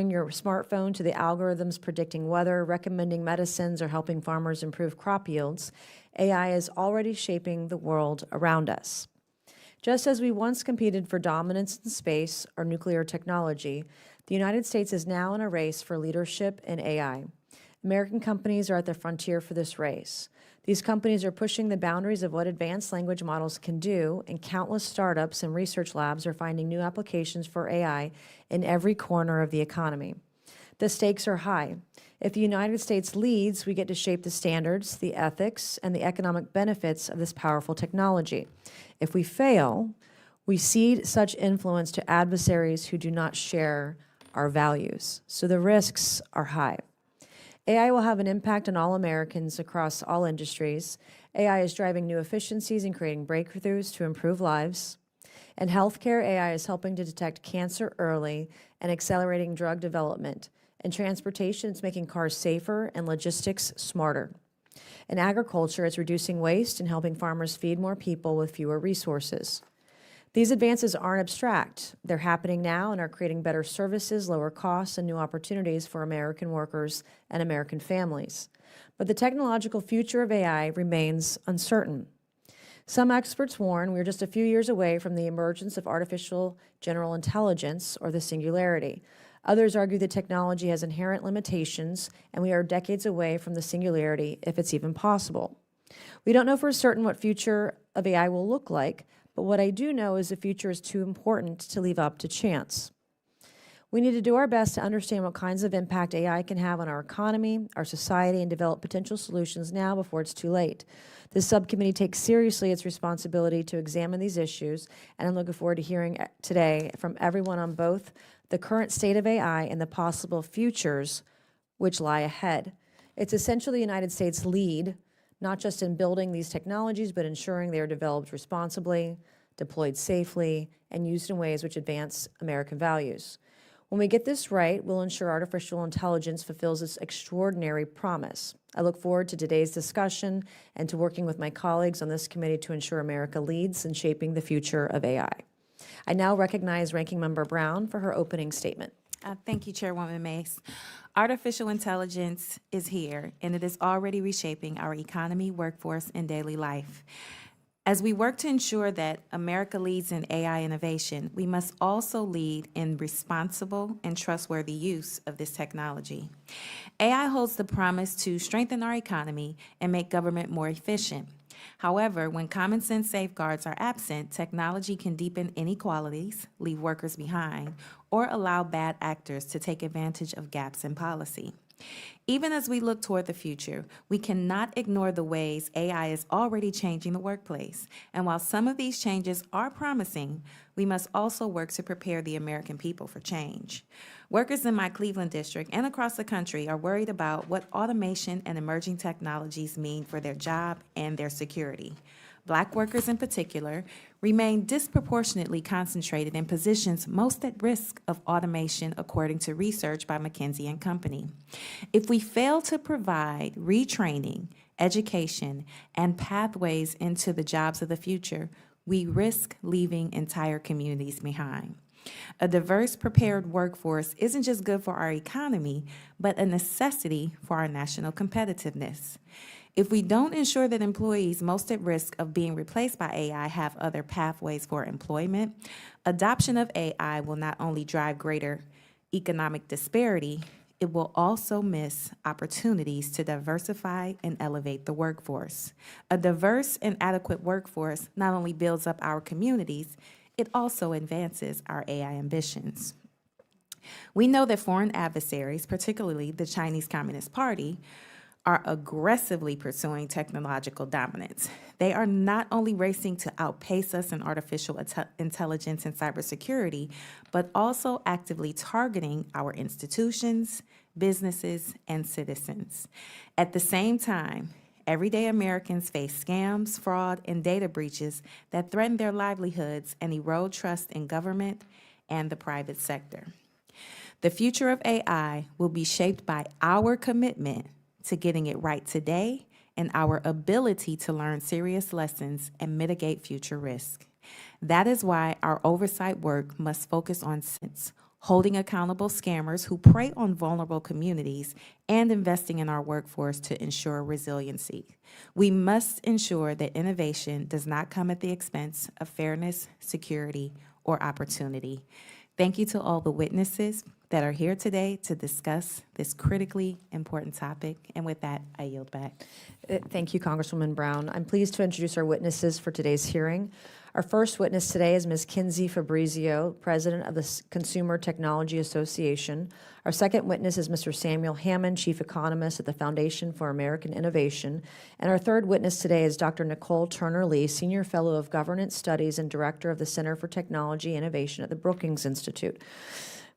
wiring your smartphone to the algorithms predicting weather, recommending medicines, or helping farmers improve crop yields, AI is already shaping the world around us. Just as we once competed for dominance in space or nuclear technology, the United States is now in a race for leadership in AI. American companies are at the frontier for this race. These companies are pushing the boundaries of what advanced language models can do, and countless startups and research labs are finding new applications for AI in every corner of the economy. The stakes are high. If the United States leads, we get to shape the standards, the ethics, and the economic benefits of this powerful technology. If we fail, we cede such influence to adversaries who do not share our values. So the risks are high. AI will have an impact on all Americans across all industries. AI is driving new efficiencies and creating breakthroughs to improve lives. In healthcare, AI is helping to detect cancer early and accelerating drug development. In transportation, it's making cars safer and logistics smarter. In agriculture, it's reducing waste and helping farmers feed more people with fewer resources. These advances aren't abstract. They're happening now and are creating better services, lower costs, and new opportunities for American workers and American families. But the technological future of AI remains uncertain. Some experts warn we're just a few years away from the emergence of artificial general intelligence, or the singularity. Others argue that technology has inherent limitations, and we are decades away from the singularity, if it's even possible. We don't know for certain what future of AI will look like, but what I do know is the future is too important to leave up to chance. We need to do our best to understand what kinds of impact AI can have on our economy, our society, and develop potential solutions now before it's too late. This subcommittee takes seriously its responsibility to examine these issues, and I'm looking forward to hearing today from everyone on both the current state of AI and the possible futures which lie ahead. It's essential the United States lead, not just in building these technologies, but ensuring they are developed responsibly, deployed safely, and used in ways which advance American values. When we get this right, we'll ensure artificial intelligence fulfills its extraordinary promise. I look forward to today's discussion and to working with my colleagues on this committee to ensure America leads in shaping the future of AI. I now recognize Ranking Member Brown for her opening statement. Thank you, Chairwoman Mace. Artificial intelligence is here, and it is already reshaping our economy, workforce, and daily life. As we work to ensure that America leads in AI innovation, we must also lead in responsible and trustworthy use of this technology. AI holds the promise to strengthen our economy and make government more efficient. However, when common sense safeguards are absent, technology can deepen inequalities, leave workers behind, or allow bad actors to take advantage of gaps in policy. Even as we look toward the future, we cannot ignore the ways AI is already changing the workplace. And while some of these changes are promising, we must also work to prepare the American people for change. Workers in my Cleveland district and across the country are worried about what automation and emerging technologies mean for their job and their security. Black workers in particular remain disproportionately concentrated in positions most at risk of automation, according to research by McKinsey & Company. If we fail to provide retraining, education, and pathways into the jobs of the future, we risk leaving entire communities behind. A diverse, prepared workforce isn't just good for our economy, but a necessity for our national competitiveness. If we don't ensure that employees most at risk of being replaced by AI have other pathways for employment, adoption of AI will not only drive greater economic disparity, it will also miss opportunities to diversify and elevate the workforce. A diverse and adequate workforce not only builds up our communities, it also advances our AI ambitions. We know that foreign adversaries, particularly the Chinese Communist Party, are aggressively pursuing technological dominance. They are not only racing to outpace us in artificial intelligence and cybersecurity, but also actively targeting our institutions, businesses, and citizens. At the same time, everyday Americans face scams, fraud, and data breaches that threaten their livelihoods and erode trust in government and the private sector. The future of AI will be shaped by our commitment to getting it right today and our ability to learn serious lessons and mitigate future risk. That is why our oversight work must focus on sense, holding accountable scammers who prey on vulnerable communities, and investing in our workforce to ensure resiliency. We must ensure that innovation does not come at the expense of fairness, security, or opportunity. Thank you to all the witnesses that are here today to discuss this critically important topic. And with that, I yield back. Thank you, Congresswoman Brown. I'm pleased to introduce our witnesses for today's hearing. Our first witness today is Ms. Kinsey Fabrizio, President of the Consumer Technology Association. Our second witness is Mr. Samuel Hammond, Chief Economist at the Foundation for American Innovation. And our third witness today is Dr. Nicole Turner-Lee, Senior Fellow of Governance Studies and Director of the Center for Technology Innovation at the Brookings Institute.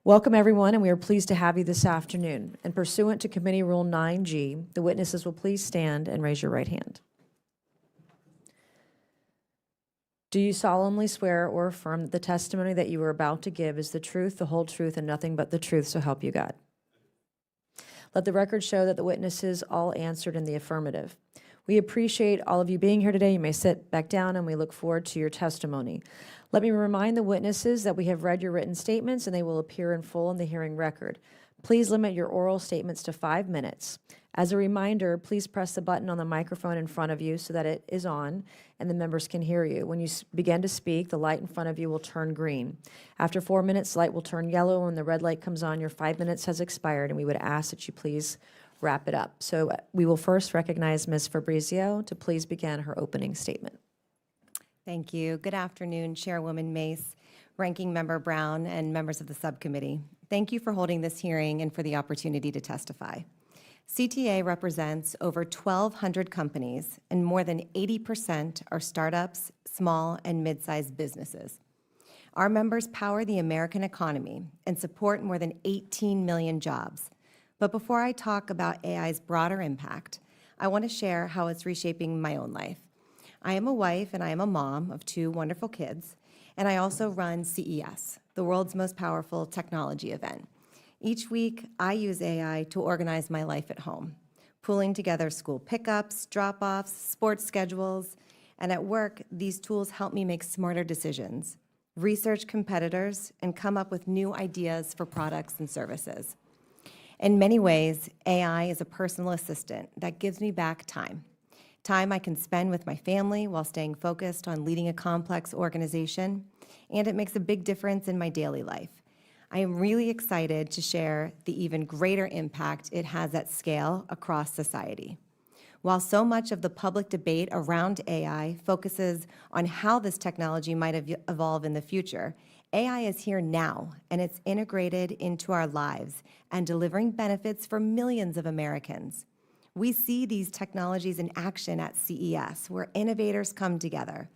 Welcome, everyone, and we are pleased to have you this afternoon. And pursuant to Committee Rule 9G, the witnesses will please stand and raise your right hand. Do you solemnly swear or affirm that the testimony that you are about to give is the truth, the whole truth, and nothing but the truth, so help you God? Let the record show that the witnesses all answered in the affirmative. We appreciate all of you being here today. You may sit back down, and we look forward to your testimony. Let me remind the witnesses that we have read your written statements, and they will appear in full in the hearing record. Please limit your oral statements to 5 minutes. As a reminder, please press the button on the microphone in front of you so that it is on and the members can hear you. When you begin to speak, the light in front of you will turn green. After 4 minutes, the light will turn yellow. When the red light comes on, your 5 minutes has expired, and we would ask that you please wrap it up. So we will first recognize Ms. Fabrizio to please begin her opening statement. Thank you. Good afternoon, Chairwoman Mace, Ranking Member Brown, and members of the subcommittee. Thank you for holding this hearing and for the opportunity to testify. CTA represents over 1,200 companies, and more than 80% are startups, small and mid-sized businesses. Our members power the American economy and support more than 18 million jobs. But before I talk about AI's broader impact, I want to share how it's reshaping my own life. I am a wife and I am a mom of 2 wonderful kids, and I also run CES, the world's most powerful technology event. Each week, I use AI to organize my life at home, pulling together school pickups, drop-offs, sports schedules, and at work, these tools help me make smarter decisions, research competitors, and come up with new ideas for products and services. In many ways, AI is a personal assistant that gives me back time I can spend with my family while staying focused on leading a complex organization, and it makes a big difference in my daily life. I am really excited to share the even greater impact it has at scale across society. While so much of the public debate around AI focuses on how this technology might evolve in the future, AI is here now, and it's integrated into our lives and delivering benefits for millions of Americans. We see these technologies in action at CES, where innovators come together.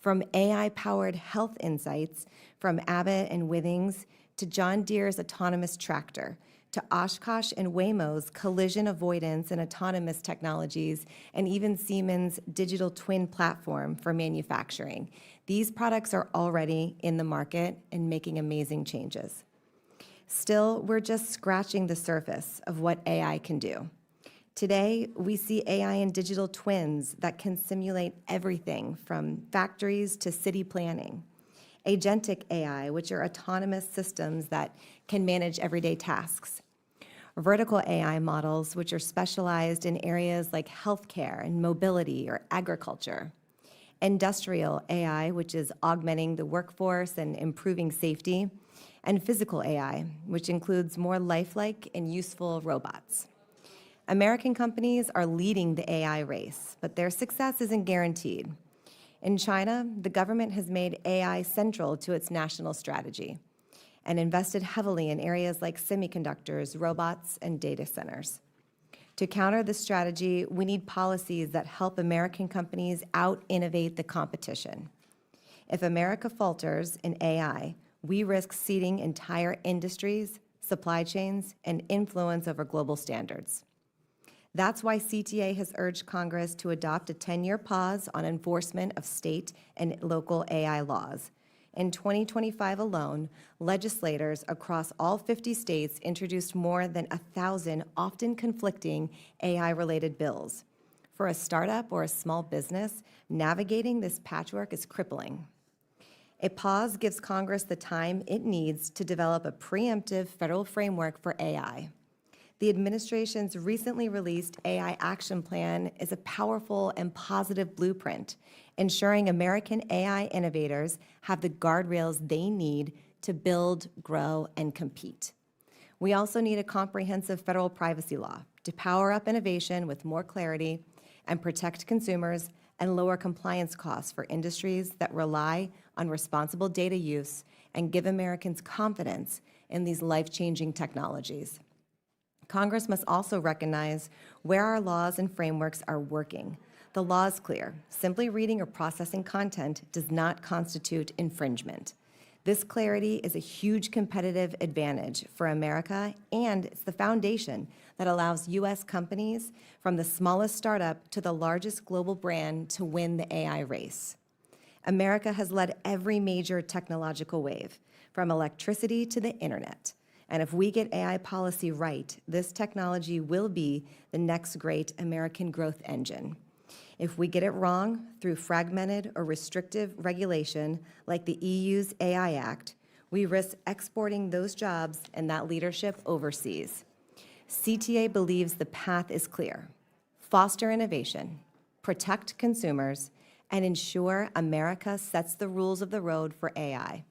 From AI-powered health insights from Abbott and Withings to John Deere's autonomous tractor, to Oshkosh and Waymo's collision avoidance and autonomous technologies, and even Siemens' digital twin platform for manufacturing. These products are already in the market and making amazing changes. Still, we're just scratching the surface of what AI can do. Today, we see AI and digital twins that can simulate everything from factories to city planning. Agentic AI, which are autonomous systems that can manage everyday tasks. Vertical AI models, which are specialized in areas like healthcare and mobility or agriculture. Industrial AI, which is augmenting the workforce and improving safety. And physical AI, which includes more lifelike and useful robots. American companies are leading the AI race, but their success isn't guaranteed. In China, the government has made AI central to its national strategy and invested heavily in areas like semiconductors, robots, and data centers. To counter this strategy, we need policies that help American companies out-innovate the competition. If America falters in AI, we risk ceding entire industries, supply chains, and influence over global standards. That's why CTA has urged Congress to adopt a 10-year pause on enforcement of state and local AI laws. In 2025 alone, legislators across all 50 states introduced more than 1,000 often conflicting AI-related bills. For a startup or a small business, navigating this patchwork is crippling. A pause gives Congress the time it needs to develop a preemptive federal framework for AI. The administration's recently released AI Action Plan is a powerful and positive blueprint, ensuring American AI innovators have the guardrails they need to build, grow, and compete. We also need a comprehensive federal privacy law to power up innovation with more clarity and protect consumers and lower compliance costs for industries that rely on responsible data use and give Americans confidence in these life-changing technologies. Congress must also recognize where our laws and frameworks are working. The law is clear. Simply reading or processing content does not constitute infringement. This clarity is a huge competitive advantage for America, and it's the foundation that allows U.S. companies, from the smallest startup to the largest global brand, to win the AI race. America has led every major technological wave, from electricity to the internet. And if we get AI policy right, this technology will be the next great American growth engine. If we get it wrong through fragmented or restrictive regulation like the EU's AI Act, we risk exporting those jobs and that leadership overseas. CTA believes the path is clear. Foster innovation, protect consumers, and ensure America sets the rules of the road for AI.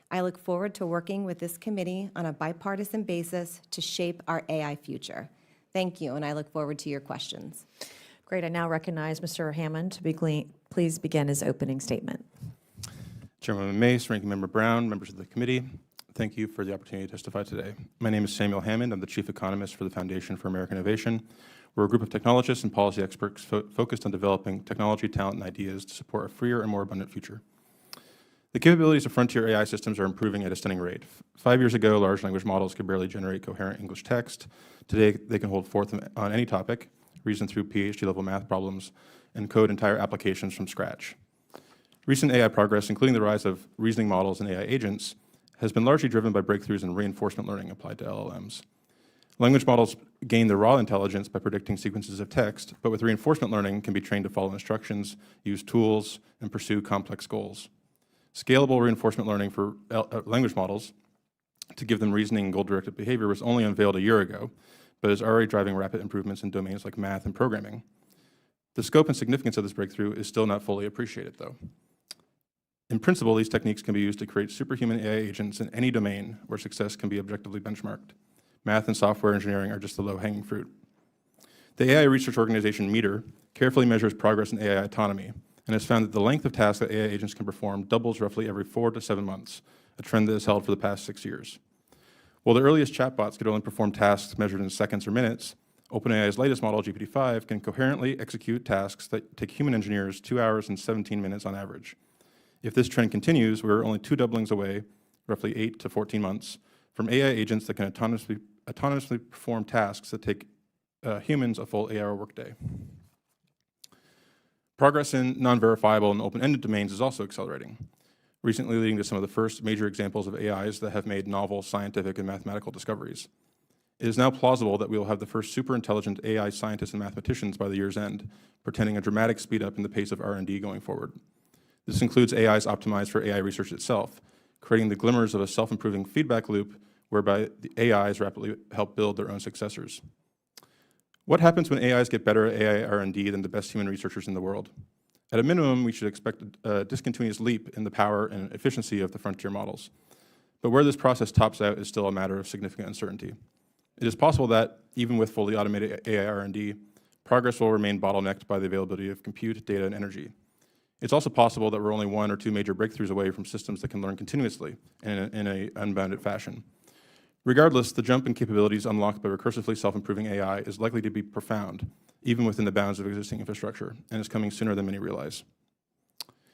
I look forward to working with this committee on a bipartisan basis to shape our AI future. Thank you, and I look forward to your questions. Great. I now recognize Mr. Hammond to please begin his opening statement. Chairwoman Mace, Ranking Member Brown, members of the committee, thank you for the opportunity to testify today. My name is Samuel Hammond. I'm the Chief Economist for the Foundation for American Innovation. We're a group of technologists and policy experts focused on developing technology, talent, and ideas to support a freer and more abundant future. The capabilities of frontier AI systems are improving at a stunning rate. 5 years ago, large language models could barely generate coherent English text. Today, they can hold forth on any topic, reason through PhD-level math problems, and code entire applications from scratch. Recent AI progress, including the rise of reasoning models and AI agents, has been largely driven by breakthroughs in reinforcement learning applied to LLMs. Language models gain their raw intelligence by predicting sequences of text, but with reinforcement learning can be trained to follow instructions, use tools, and pursue complex goals. Scalable reinforcement learning for language models to give them reasoning and goal-directed behavior was only unveiled a year ago, but is already driving rapid improvements in domains like math and programming. The scope and significance of this breakthrough is still not fully appreciated, though. In principle, these techniques can be used to create superhuman AI agents in any domain where success can be objectively benchmarked. Math and software engineering are just the low-hanging fruit. The AI research organization METER carefully measures progress in AI autonomy and has found that the length of tasks that AI agents can perform doubles roughly every 4 to 7 months, a trend that has held for the past 6 years. While the earliest chatbots could only perform tasks measured in seconds or minutes, OpenAI's latest model, GPT-5, can coherently execute tasks that take human engineers 2 hours and 17 minutes on average. If this trend continues, we're only 2 doublings away, roughly 8 to 14 months, from AI agents that can autonomously perform tasks that take humans a full 8-hour workday. Progress in non-verifiable and open-ended domains is also accelerating, recently leading to some of the first major examples of AIs that have made novel scientific and mathematical discoveries. It is now plausible that we will have the first super-intelligent AI scientists and mathematicians by the year's end, portending a dramatic speed-up in the pace of R&D going forward. This includes AIs optimized for AI research itself, creating the glimmers of a self-improving feedback loop whereby the AIs rapidly help build their own successors. What happens when AIs get better at AI R&D than the best human researchers in the world? At a minimum, we should expect a discontinuous leap in the power and efficiency of the frontier models. But where this process tops out is still a matter of significant uncertainty. It is possible that, even with fully automated AI R&D, progress will remain bottlenecked by the availability of compute, data, and energy. It's also possible that we're only 1 or 2 major breakthroughs away from systems that can learn continuously in an unbounded fashion. Regardless, the jump in capabilities unlocked by recursively self-improving AI is likely to be profound, even within the bounds of existing infrastructure, and is coming sooner than many realize.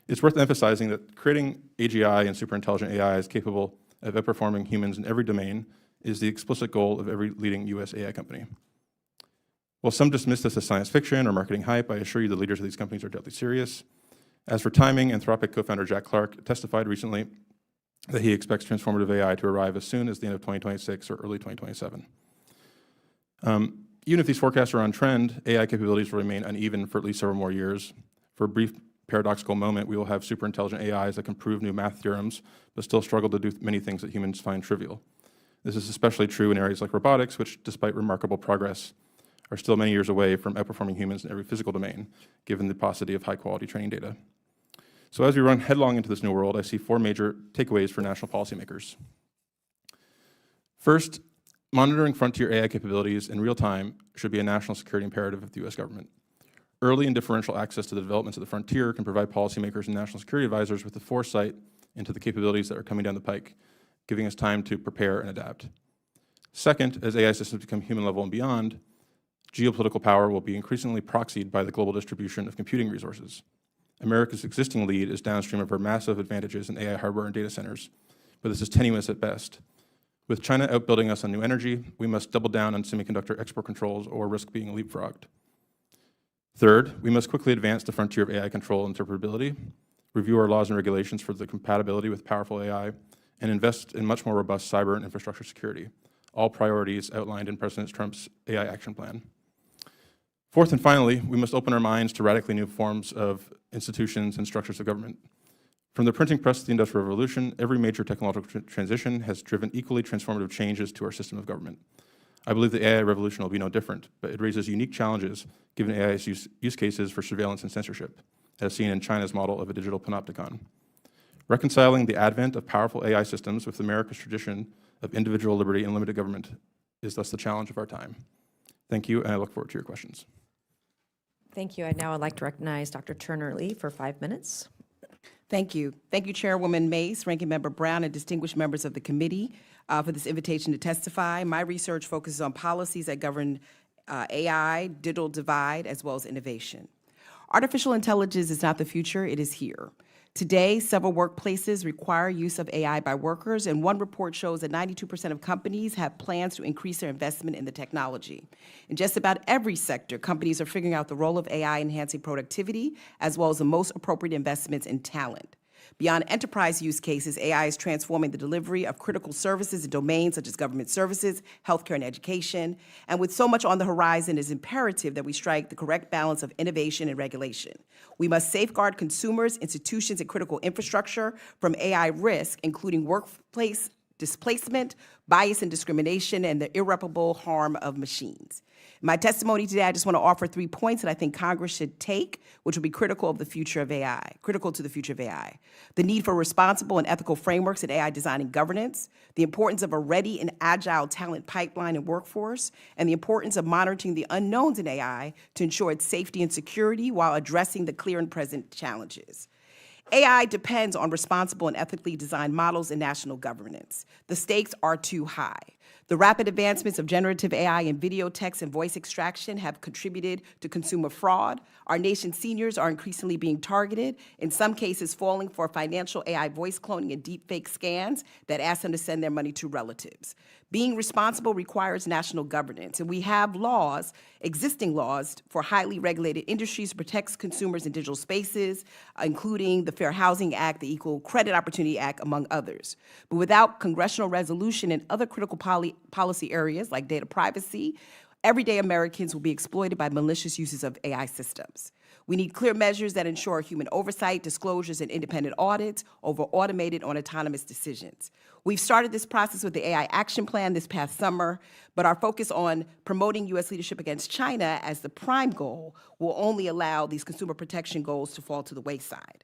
It's worth emphasizing that creating AGI and superintelligent AIs capable of outperforming humans in every domain is the explicit goal of every leading US AI company. While some dismiss this as science fiction or marketing hype, I assure you the leaders of these companies are deadly serious. As for timing, Anthropic co-founder Jack Clark testified recently that he expects transformative AI to arrive as soon as the end of 2026 or early 2027. Even if these forecasts are on trend, AI capabilities will remain uneven for at least several more years. For a brief paradoxical moment, we will have super intelligent AIs that can prove new math theorems, but still struggle to do many things that humans find trivial. This is especially true in areas like robotics, which, despite remarkable progress, are still many years away from outperforming humans in every physical domain, given the paucity of high-quality training data. So as we run headlong into this new world, I see 4 major takeaways for national policymakers. First, monitoring frontier AI capabilities in real time should be a national security imperative of the U.S. government. Early and differential access to the developments of the frontier can provide policymakers and national security advisors with the foresight into the capabilities that are coming down the pike, giving us time to prepare and adapt. Second, as AI systems become human level and beyond, geopolitical power will be increasingly proxied by the global distribution of computing resources. America's existing lead is downstream of our massive advantages in AI hardware and data centers, but this is tenuous at best. With China outbuilding us on new energy, we must double down on semiconductor export controls or risk being leapfrogged. Third, we must quickly advance the frontier of AI control and interpretability, review our laws and regulations for the compatibility with powerful AI, and invest in much more robust cyber and infrastructure security, all priorities outlined in President Trump's AI action plan. Fourth and finally, we must open our minds to radically new forms of institutions and structures of government. From the printing press to the Industrial Revolution, every major technological transition has driven equally transformative changes to our system of government. I believe the AI revolution will be no different, but it raises unique challenges given AI's use cases for surveillance and censorship, as seen in China's model of a digital panopticon. Reconciling the advent of powerful AI systems with America's tradition of individual liberty and limited government is thus the challenge of our time. Thank you, and I look forward to your questions. Thank you. Now I'd like to recognize Dr. Turner Lee for 5 minutes. Thank you. Thank you, Chairwoman Mace, Ranking Member Brown, and distinguished members of the committee for this invitation to testify. My research focuses on policies that govern AI, digital divide, as well as innovation. Artificial intelligence is not the future, it is here. Today, several workplaces require use of AI by workers, and one report shows that 92% of companies have plans to increase their investment in the technology. In just about every sector, companies are figuring out the role of AI enhancing productivity, as well as the most appropriate investments in talent. Beyond enterprise use cases, AI is transforming the delivery of critical services in domains such as government services, healthcare, and education. And with so much on the horizon, it is imperative that we strike the correct balance of innovation and regulation. We must safeguard consumers, institutions, and critical infrastructure from AI risk, including workplace displacement, bias and discrimination, and the irreparable harm of machines. In my testimony today, I just want to offer 3 points that I think Congress should take, which will be critical to the future of AI. The need for responsible and ethical frameworks in AI design and governance, the importance of a ready and agile talent pipeline and workforce, and the importance of monitoring the unknowns in AI to ensure its safety and security while addressing the clear and present challenges. AI depends on responsible and ethically designed models in national governance. The stakes are too high. The rapid advancements of generative AI in video, text, and voice extraction have contributed to consumer fraud. Our nation's seniors are increasingly being targeted, in some cases falling for financial AI voice cloning and deepfake scans that ask them to send their money to relatives. Being responsible requires national governance, and we have laws, existing laws, for highly regulated industries to protect consumers in digital spaces, including the Fair Housing Act, the Equal Credit Opportunity Act, among others. But without congressional resolution in other critical policy areas like data privacy, everyday Americans will be exploited by malicious uses of AI systems. We need clear measures that ensure human oversight, disclosures, and independent audits over automated or autonomous decisions. We've started this process with the AI Action Plan this past summer, but our focus on promoting U.S. leadership against China as the prime goal will only allow these consumer protection goals to fall to the wayside.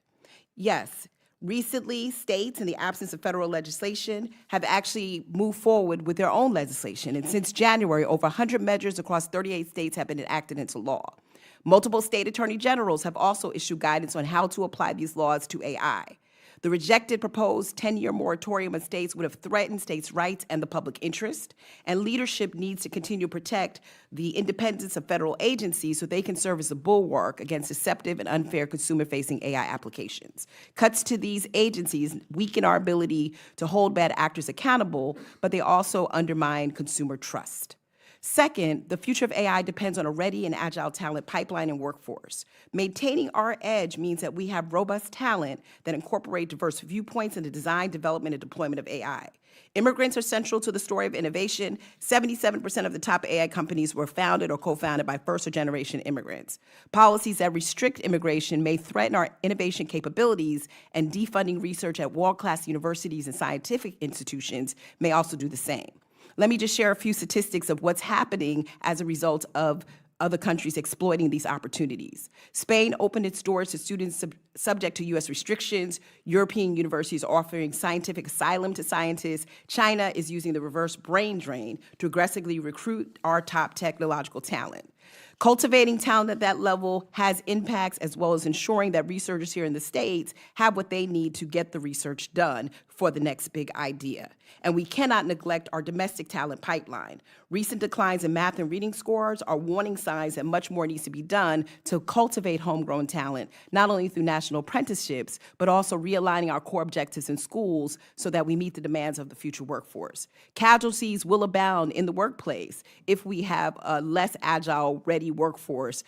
Yes, recently, states, in the absence of federal legislation, have actually moved forward with their own legislation. And since January, over 100 measures across 38 states have been enacted into law. Multiple state attorney generals have also issued guidance on how to apply these laws to AI. The rejected proposed 10-year moratorium on states would have threatened states' rights and the public interest, and leadership needs to continue to protect the independence of federal agencies so they can serve as a bulwark against deceptive and unfair consumer-facing AI applications. Cuts to these agencies weaken our ability to hold bad actors accountable, but they also undermine consumer trust. Second, the future of AI depends on a ready and agile talent pipeline and workforce. Maintaining our edge means that we have robust talent that incorporate diverse viewpoints in the design, development, and deployment of AI. Immigrants are central to the story of innovation. 77% of the top AI companies were founded or co-founded by first or generation immigrants. Policies that restrict immigration may threaten our innovation capabilities, and defunding research at world-class universities and scientific institutions may also do the same. Let me just share a few statistics of what's happening as a result of other countries exploiting these opportunities. Spain opened its doors to students subject to U.S. restrictions. European universities are offering scientific asylum to scientists. China is using the reverse brain drain to aggressively recruit our top technological talent. Cultivating talent at that level has impacts, as well as ensuring that researchers here in the States have what they need to get the research done for the next big idea. And we cannot neglect our domestic talent pipeline. Recent declines in math and reading scores are warning signs that much more needs to be done to cultivate homegrown talent, not only through national apprenticeships, but also realigning our core objectives in schools so that we meet the demands of the future workforce. Casualties will abound in the workplace if we have a less agile, ready workforce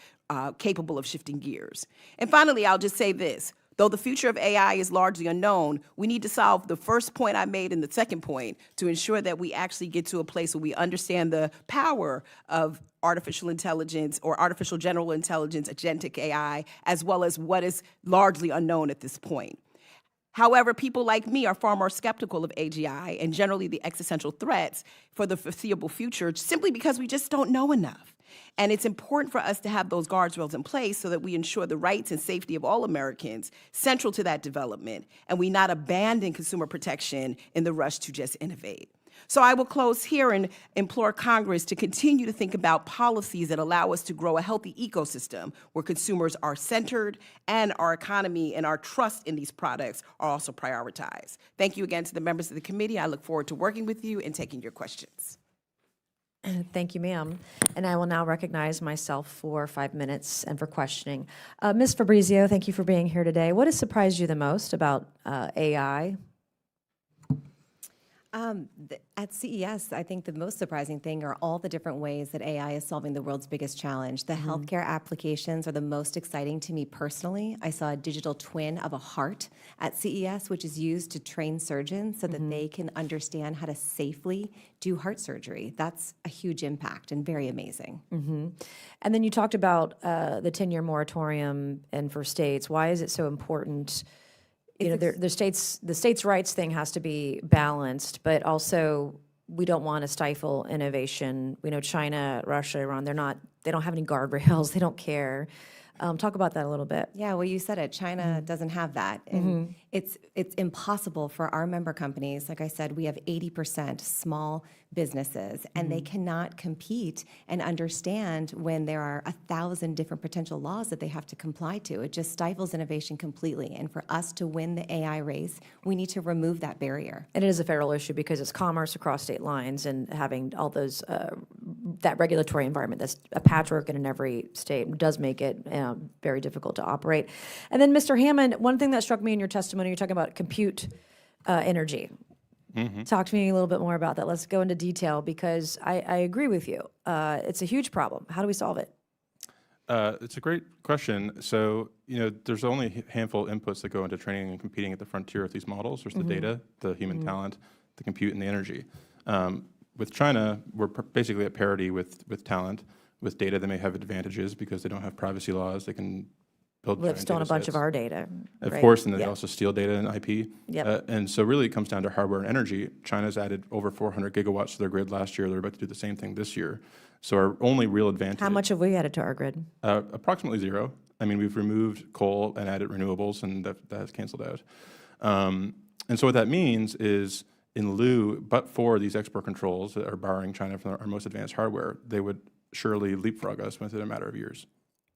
capable of shifting gears. And finally, I'll just say this. Though the future of AI is largely unknown, we need to solve the first point I made and the second point to ensure that we actually get to a place where we understand the power of artificial intelligence or artificial general intelligence, agentic AI, as well as what is largely unknown at this point. However, people like me are far more skeptical of AGI and generally the existential threats for the foreseeable future simply because we just don't know enough. And it's important for us to have those guardrails in place so that we ensure the rights and safety of all Americans central to that development, and we not abandon consumer protection in the rush to just innovate. So I will close here and implore Congress to continue to think about policies that allow us to grow a healthy ecosystem where consumers are centered and our economy and our trust in these products are also prioritized. Thank you again to the members of the committee. I look forward to working with you and taking your questions. Thank you, ma'am. And I will now recognize myself for 5 minutes and for questioning. Ms. Fabrizio, thank you for being here today. What has surprised you the most about AI? At CES, I think the most surprising thing are all the different ways that AI is solving the world's biggest challenge. The healthcare applications are the most exciting to me personally. I saw a digital twin of a heart at CES, which is used to train surgeons so that they can understand how to safely do heart surgery. That's a huge impact and very amazing. And then you talked about the 10-year moratorium and for states. Why is it so important? You know, the states' rights thing has to be balanced, but also we don't want to stifle innovation. We know China, Russia, Iran, they don't have any guardrails. They don't care. Talk about that a little bit. Yeah, well, you said it. China doesn't have that. And it's impossible for our member companies. Like I said, we have 80% small businesses, and they cannot compete and understand when there are 1,000 different potential laws that they have to comply to. It just stifles innovation completely. And for us to win the AI race, we need to remove that barrier. And it is a federal issue because it's commerce across state lines and having all those, that regulatory environment that's a patchwork in every state does make it very difficult to operate. And then, Mr. Hammond, one thing that struck me in your testimony, you're talking about compute energy. Talk to me a little bit more about that. Let's go into detail because I agree with you. It's a huge problem. How do we solve it? It's a great question. So, you know, there's only a handful of inputs that go into training and competing at the frontier with these models. There's the data, the human talent, the compute, and the energy. With China, we're basically at parity with talent. With data, they may have advantages because they don't have privacy laws. They can build They've stolen a bunch of our data. Of right? course, and they also steal data and IP. Yep. And so really it comes down to hardware and energy. China's added over 400 gigawatts to their grid last year. They're about to do the same thing this year. So our only real advantage... How much have we added to our grid? Approximately zero. I mean, we've removed coal and added renewables, and that has canceled out. And so what that means is, in lieu, but for these export controls that are barring China from our most advanced hardware, they would surely leapfrog us within a matter of years.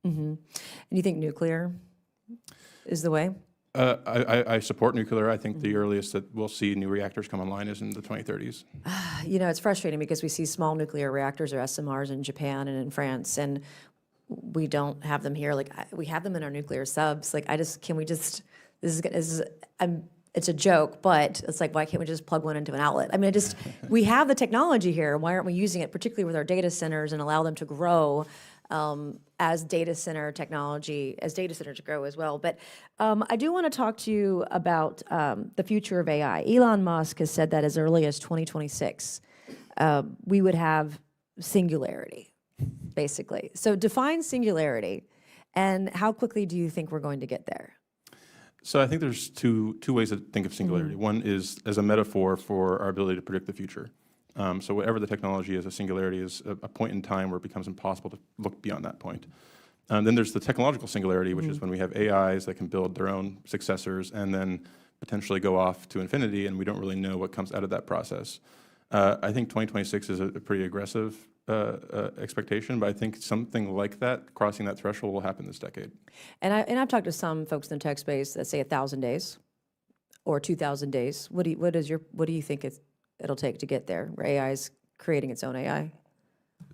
And you think nuclear is the way? I support nuclear. I think the earliest that we'll see new reactors come online is in the 2030s. You know, it's frustrating because we see small nuclear reactors or SMRs in Japan and in France, and we don't have them here. Like, we have them in our nuclear subs. Like, can we just, it's a joke, but it's like, why can't we just plug one into an outlet? I mean, we have the technology here. Why aren't we using it, particularly with our data centers, and allow them to grow as data centers grow as well. But I do want to talk to you about the future of AI. Elon Musk has said that as early as 2026, we would have singularity, basically. So define singularity, and how quickly do you think we're going to get there? So I think there's two ways to think of singularity. One is as a metaphor for our ability to predict the future. So whatever the technology is, a singularity is a point in time where it becomes impossible to look beyond that point. Then there's the technological singularity, which is when we have AIs that can build their own successors and then potentially go off to infinity, and we don't really know what comes out of that process. I think 2026 is a pretty aggressive expectation, but I think something like that, crossing that threshold, will happen this decade. And I've talked to some folks in the tech space that say 1,000 days or 2,000 days. What do you think it'll take to get there, where AI is creating its own AI?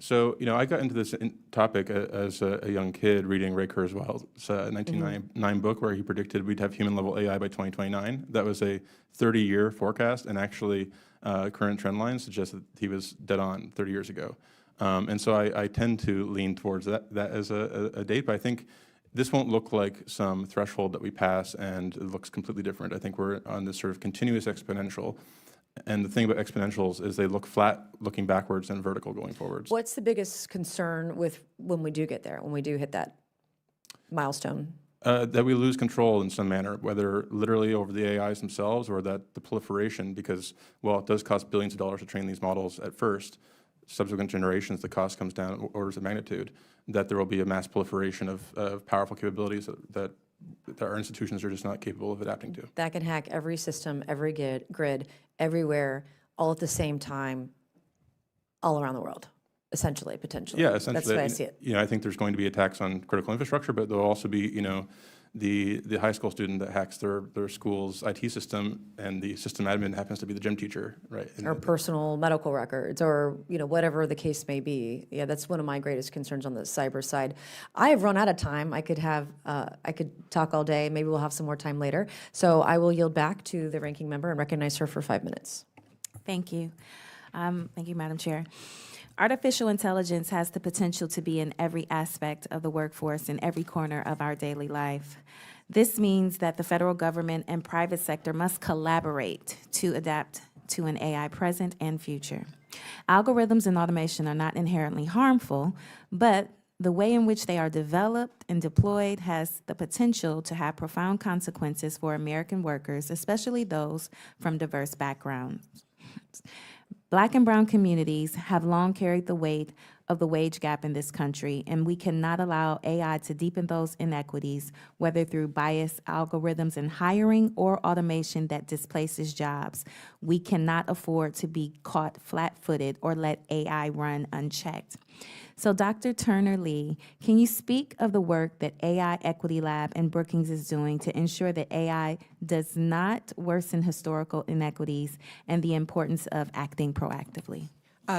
So, I got into this topic as a young kid reading Ray Kurzweil's 1999 book, where he predicted we'd have human-level AI by 2029. That was a 30-year forecast, and actually current trend lines suggest that he was dead on 30 years ago. And so I tend to lean towards that as a date, but I think this won't look like some threshold that we pass and it looks completely different. I think we're on this sort of continuous exponential. And the thing about exponentials is they look flat looking backwards and vertical going forwards. What's the biggest concern with when we do get there, when we do hit that milestone? That we lose control in some manner, whether literally over the AIs themselves or that the proliferation, because, well, it does cost billions of dollars to train these models at first. Subsequent generations, the cost comes down orders of magnitude, that there will be a mass proliferation of powerful capabilities that our institutions are just not capable of adapting to. That can hack every system, every grid, everywhere, all at the same time, all around the world, essentially, potentially. Yeah, essentially. That's the way I see it. I think there's going to be attacks on critical infrastructure, but there'll also be, the high school student that hacks their school's IT system, and the system admin happens to be the gym teacher, right? Or personal medical records, or whatever the case may be. Yeah, that's one of my greatest concerns on the cyber side. I have run out of time. I could talk all day. Maybe we'll have some more time later. So I will yield back to the ranking member and recognize her for 5 minutes. Thank you. Thank you, Madam Chair. Artificial intelligence has the potential to be in every aspect of the workforce in every corner of our daily life. This means that the federal government and private sector must collaborate to adapt to an AI present and future. Algorithms and automation are not inherently harmful, but the way in which they are developed and deployed has the potential to have profound consequences for American workers, especially those from diverse backgrounds. Black and brown communities have long carried the weight of the wage gap in this country, and we cannot allow AI to deepen those inequities, whether through biased algorithms in hiring or automation that displaces jobs. We cannot afford to be caught flat-footed or let AI run unchecked. So, Dr. Turner-Lee, can you speak of the work that AI Equity Lab and Brookings is doing to ensure that AI does not worsen historical inequities and the importance of acting proactively?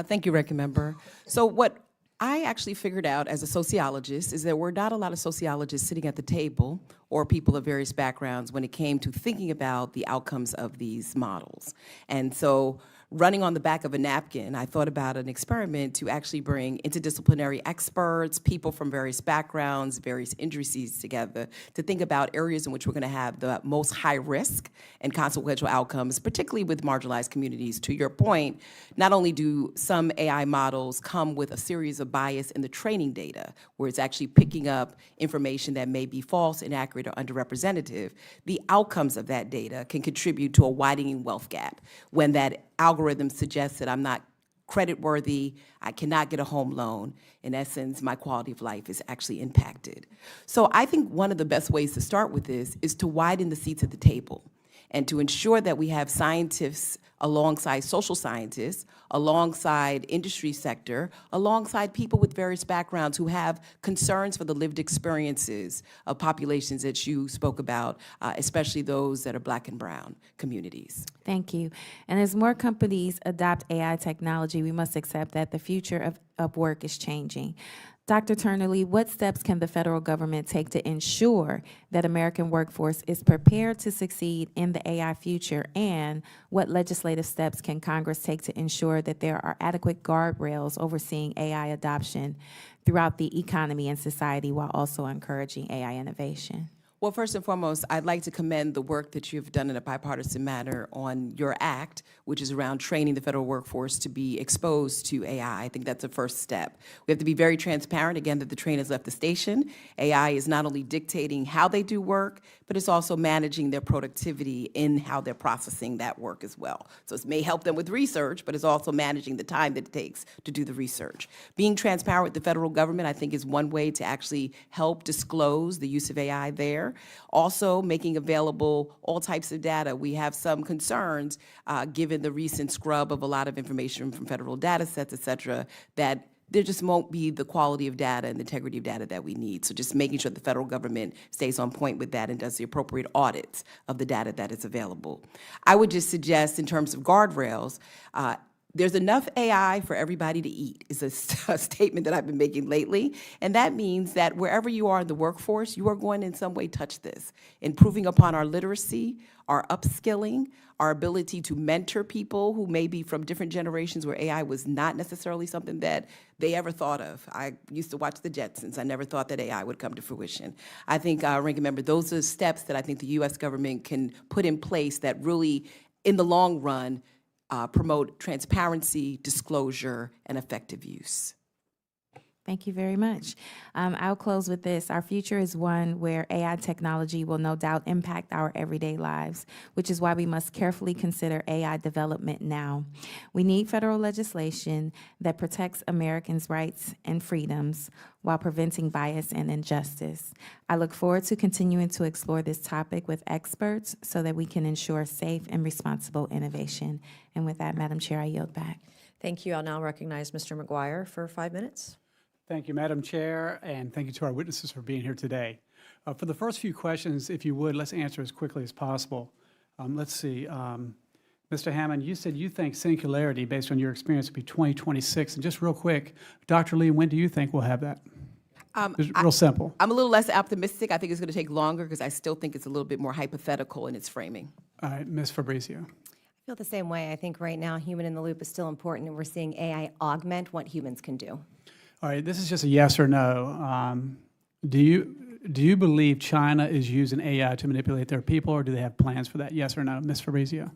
Thank you, Ranking Member. So what I actually figured out as a sociologist is there were not a lot of sociologists sitting at the table or people of various backgrounds when it came to thinking about the outcomes of these models. And so running on the back of a napkin, I thought about an experiment to actually bring interdisciplinary experts, people from various backgrounds, various industries together to think about areas in which we're going to have the most high risk and consequential outcomes, particularly with marginalized communities. To your point, not only do some AI models come with a series of bias in the training data, where it's actually picking up information that may be false, inaccurate, or underrepresentative, the outcomes of that data can contribute to a widening wealth gap when that algorithm suggests that I'm not credit worthy, I cannot get a home loan. In essence, my quality of life is actually impacted. So I think one of the best ways to start with this is to widen the seats at the table and to ensure that we have scientists alongside social scientists, alongside industry sector, alongside people with various backgrounds who have concerns for the lived experiences of populations that you spoke about, especially those that are Black and brown communities. Thank you. And as more companies adopt AI technology, we must accept that the future of work is changing. Dr. Turnerly, what steps can the federal government take to ensure that American workforce is prepared to succeed in the AI future? And what legislative steps can Congress take to ensure that there are adequate guardrails overseeing AI adoption throughout the economy and society while also encouraging AI innovation? Well, first and foremost, I'd like to commend the work that you've done in a bipartisan manner on your act, which is around training the federal workforce to be exposed to AI. I think that's a first step. We have to be very transparent, again, that the train has left the station. AI is not only dictating how they do work, but it's also managing their productivity in how they're processing that work as well. So it may help them with research, but it's also managing the time that it takes to do the research. Being transparent with the federal government, I think, is one way to actually help disclose the use of AI there. Also, making available all types of data. We have some concerns, given the recent scrub of a lot of information from federal data sets, et cetera, that there just won't be the quality of data and the integrity of data that we need. So just making sure the federal government stays on point with that and does the appropriate audits of the data that is available. I would just suggest, in terms of guardrails, there's enough AI for everybody to eat is a statement that I've been making lately. And that means that wherever you are in the workforce, you are going to in some way touch this. Improving upon our literacy, our upskilling, our ability to mentor people who may be from different generations where AI was not necessarily something that they ever thought of. I used to watch the Jetsons. I never thought that AI would come to fruition. I think, Ranking Member, those are steps that I think the U.S. government can put in place that really, in the long run, promote transparency, disclosure, and effective use. Thank you very much. I'll close with this. Our future is one where AI technology will no doubt impact our everyday lives, which is why we must carefully consider AI development now. We need federal legislation that protects Americans' rights and freedoms while preventing bias and injustice. I look forward to continuing to explore this topic with experts so that we can ensure safe and responsible innovation. And with that, Madam Chair, I yield back. Thank you. I'll now recognize Mr. McGuire for 5 minutes. Thank you, Madam Chair, and thank you to our witnesses for being here today. For the first few questions, if you would, let's answer as quickly as possible. Let's see. Mr. Hammond, you said you think singularity, based on your experience, would be 2026. And just real quick, Dr. Lee, when do you think we'll have that? Real simple. I'm a little less optimistic. I think it's going to take longer because I still think it's a little bit more hypothetical in its framing. All right, Ms. Fabrizio. I feel the same way. I think right now human in the loop is still important, and we're seeing AI augment what humans can do. All right, this is just a yes or no. Do you believe China is using AI to manipulate their people, or do they have plans for that? Yes or no? Ms. Fabrizio.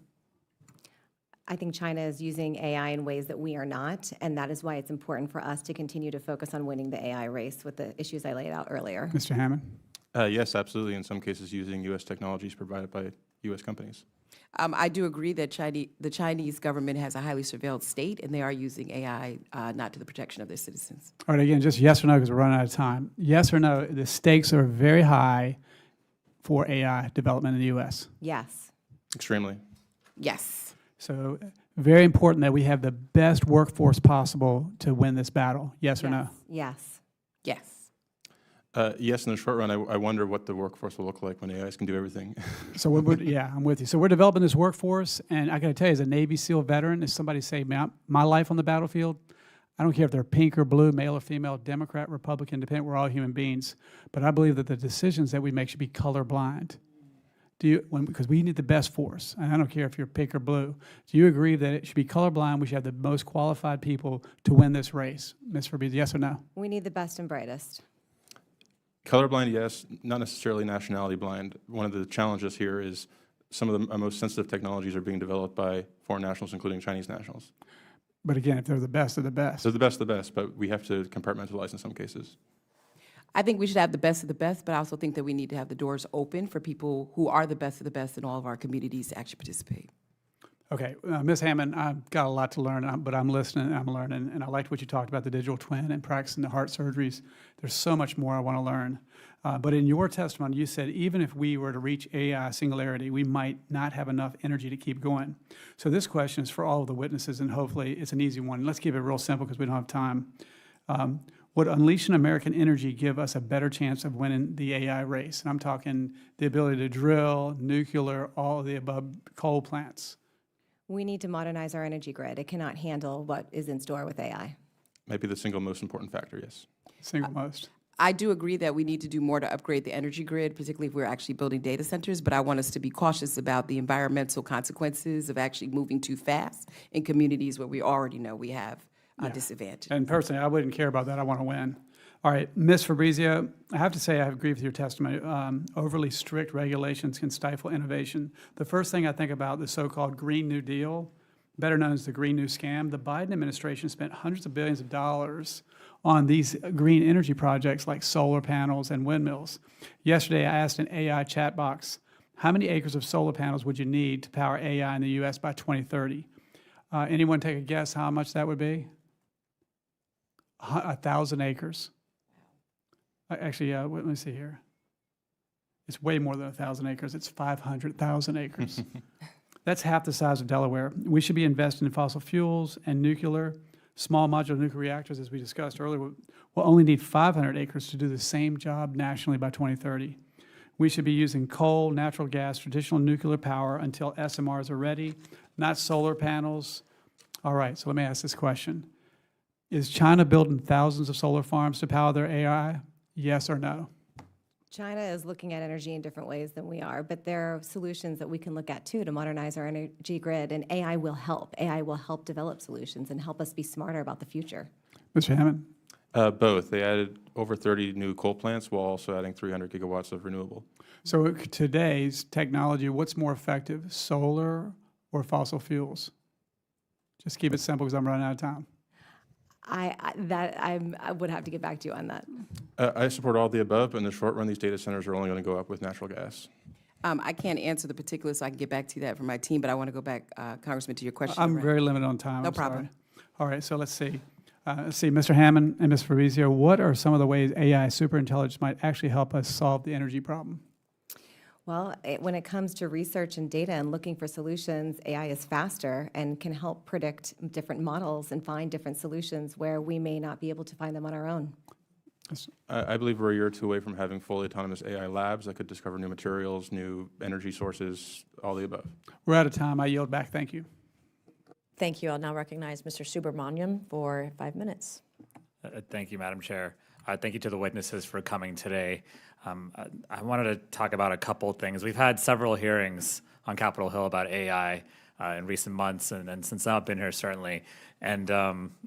I think China is using AI in ways that we are not, and that is why it's important for us to continue to focus on winning the AI race with the issues I laid out earlier. Mr. Hammond. Yes, absolutely. In some cases, using U.S. technologies provided by U.S. companies. I do agree that the Chinese government has a highly surveilled state, and they are using AI not to the protection of their citizens. All right, again, just yes or no, because we're running out of time. Yes or no, the stakes are very high for AI development in the U.S. Yes. Extremely. Yes. So very important that we have the best workforce possible to win this battle. Yes or no? Yes. Yes. Yes, in the short run, I wonder what the workforce will look like when AIs can do everything. So yeah, I'm with you. So we're developing this workforce, and I got to tell you, as a Navy SEAL veteran, if somebody say, man, my life on the battlefield, I don't care if they're pink or blue, male or female, Democrat, Republican, Independent, we're all human beings. But I believe that the decisions that we make should be colorblind. Because we need the best force, and I don't care if you're pink or blue. Do you agree that it should be colorblind? We should have the most qualified people to win this race? Ms. Fabrizio, yes or no? We need the best and brightest. Colorblind, yes, not necessarily nationality blind. One of the challenges here is some of the most sensitive technologies are being developed by foreign nationals, including Chinese nationals. But again, if they're the best of the best. So the best of the best, but we have to compartmentalize in some cases. I think we should have the best of the best, but I also think that we need to have the doors open for people who are the best of the best in all of our communities to actually participate. Okay, Ms. Hammond, I've got a lot to learn, but I'm listening and I'm learning, and I liked what you talked about, the digital twin and practicing the heart surgeries. There's so much more I want to learn. But in your testimony, you said even if we were to reach AI singularity, we might not have enough energy to keep going. So this question is for all of the witnesses, and hopefully it's an easy one. Let's keep it real simple because we don't have time. Would unleashing American energy give us a better chance of winning the AI race? And I'm talking the ability to drill, nuclear, all of the above, coal plants. We need to modernize our energy grid. It cannot handle what is in store with AI. might be the single most important factor, yes. Single most. I do agree that we need to do more to upgrade the energy grid, particularly if we're actually building data centers, but I want us to be cautious about the environmental consequences of actually moving too fast in communities where we already know we have a disadvantage. And personally, I wouldn't care about that. I want to win. All right, Ms. Fabrizio, I have to say I agree with your testimony. Overly strict regulations can stifle innovation. The first thing I think about the so-called Green New Deal, better known as the Green New Scam. The Biden administration spent hundreds of billions of dollars on these green energy projects like solar panels and windmills. Yesterday, I asked an AI chat box, how many acres of solar panels would you need to power AI in the U.S. by 2030? Anyone take a guess how much that would be? 1,000 acres. Actually, let me see here. It's way more than 1,000 acres. It's 500,000 acres. That's half the size of Delaware. We should be investing in fossil fuels and nuclear. Small modular nuclear reactors, as we discussed earlier, will only need 500 acres to do the same job nationally by 2030. We should be using coal, natural gas, traditional nuclear power until SMRs are ready, not solar panels. All right, so let me ask this question. Is China building thousands of solar farms to power their AI? Yes or no? China is looking at energy in different ways than we are, but there are solutions that we can look at too to modernize our energy grid, and AI will help. AI will help develop solutions and help us be smarter about the future. Mr. Hammond? Both. They added over 30 new coal plants while also adding 300 gigawatts of renewable. So today's technology, what's more effective, solar or fossil fuels? Just keep it simple because I'm running out of time. I would have to get back to you on that. I support all the above, but in the short run, these data centers are only going to go up with natural gas. I can't answer the particulars, so I can get back to you that from my team, but I want to go back, Congressman, to your question. I'm around- very limited on time. No I'm sorry. problem. All right, so let's see. Mr. Hammond and Ms. Fabrizio, what are some of the ways AI superintelligence might actually help us solve the energy problem? Well, when it comes to research and data and looking for solutions, AI is faster and can help predict different models and find different solutions where we may not be able to find them on our own. I believe we're a year or two away from having fully autonomous AI labs that could discover new materials, new energy sources, all the above. We're out of time. I yield back. Thank you. Thank you. I'll now recognize Mr. Subramaniam for 5 minutes. Thank you, Madam Chair. Thank you to the witnesses for coming today. I wanted to talk about a couple things. We've had several hearings on Capitol Hill about AI in recent months, and since I've been here, certainly. And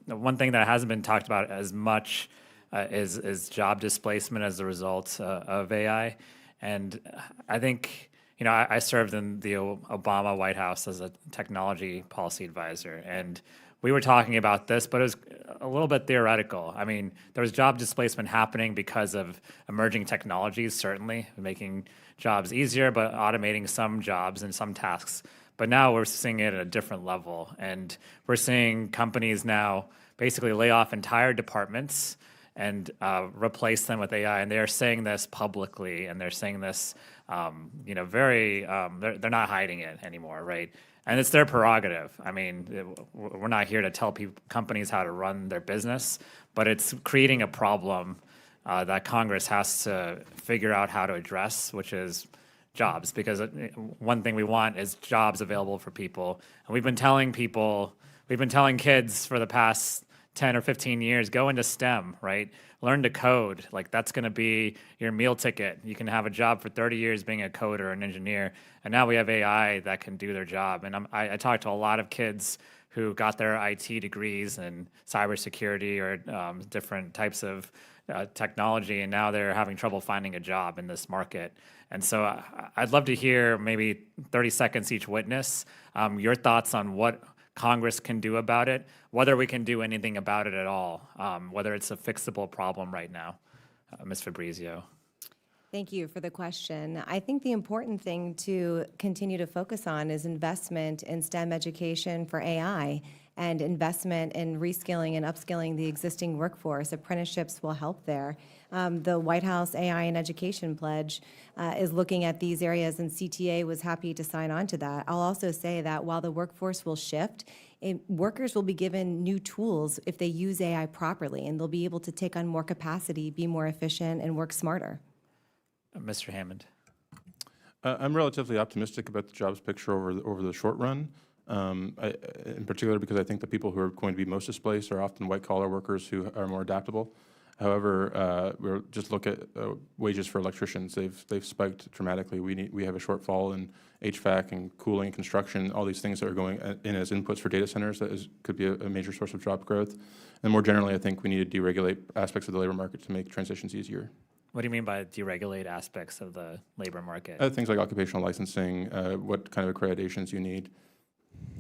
one thing that hasn't been talked about as much is job displacement as a result of AI. And I think, you know, I served in the Obama White House as a technology policy advisor, and we were talking about this, but it was a little bit theoretical. I mean, there was job displacement happening because of emerging technologies, certainly, making jobs easier, but automating some jobs and some tasks. But now we're seeing it at a different level, and we're seeing companies now basically lay off entire departments and replace them with AI. And they are saying this publicly, and they're saying this, you know, they're not hiding it anymore, right? And it's their prerogative. I mean, we're not here to tell companies how to run their business, but it's creating a problem that Congress has to figure out how to address, which is jobs. Because one thing we want is jobs available for people. And we've been telling kids for the past 10 or 15 years, go into STEM, right? Learn to code. Like, that's going to be your meal ticket. You can have a job for 30 years being a coder or an engineer. And now we have AI that can do their job. And I talked to a lot of kids who got their IT degrees in cybersecurity or different types of technology, and now they're having trouble finding a job in this market. And so I'd love to hear maybe 30 seconds each witness, your thoughts on what Congress can do about it, whether we can do anything about it at all, whether it's a fixable problem right now. Ms. Fabrizio. Thank you for the question. I think the important thing to continue to focus on is investment in STEM education for AI and investment in reskilling and upskilling the existing workforce. Apprenticeships will help there. The White House AI and Education Pledge is looking at these areas, and CTA was happy to sign on to that. I'll also say that while the workforce will shift, workers will be given new tools if they use AI properly, and they'll be able to take on more capacity, be more efficient, and work smarter. Mr. Hammond. I'm relatively optimistic about the jobs picture over the short run. in particular because I think the people who are going to be most displaced are often white-collar workers who are more adaptable. However, we'll just look at wages for electricians. They've spiked dramatically. We have a shortfall in HVAC and cooling and construction, all these things that are going in as inputs for data centers that could be a major source of job growth. And more generally, I think we need to deregulate aspects of the labor market to make transitions easier. What do you mean by deregulate aspects of the labor market? Things like occupational licensing, what kind of accreditations you need.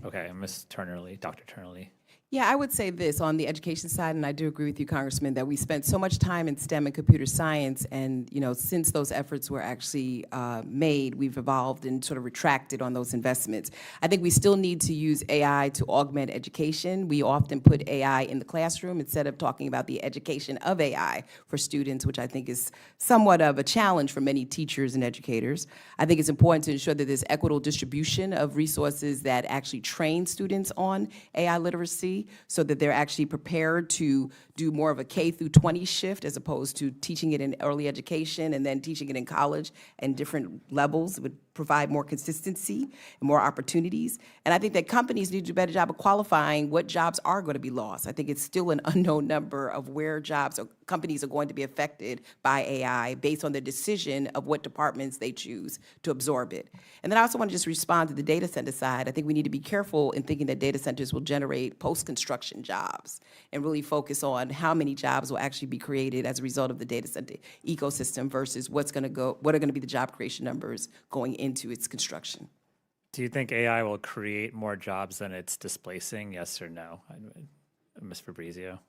Okay, Ms. Turnerly, Dr. Turnerly. Yeah, I would say this on the education side, and I do agree with you, Congressman, that we spent so much time in STEM and computer science, and since those efforts were actually made, we've evolved and sort of retracted on those investments. I think we still need to use AI to augment education. We often put AI in the classroom instead of talking about the education of AI for students, which I think is somewhat of a challenge for many teachers and educators. I think it's important to ensure that there's equitable distribution of resources that actually train students on AI literacy, so that they're actually prepared to do more of a K through 20 shift as opposed to teaching it in early education and then teaching it in college and different levels. It would provide more consistency and more opportunities. And I think that companies need to do a better job of qualifying what jobs are going to be lost. I think it's still an unknown number of where jobs or companies are going to be affected by AI based on the decision of what departments they choose to absorb it. And then I also want to just respond to the data center side. I think we need to be careful in thinking that data centers will generate post-construction jobs and really focus on how many jobs will actually be created as a result of the data center ecosystem versus what are going to be the job creation numbers going into its construction. Do you think AI will create more jobs than it's displacing, yes or no? Ms. Fabrizio.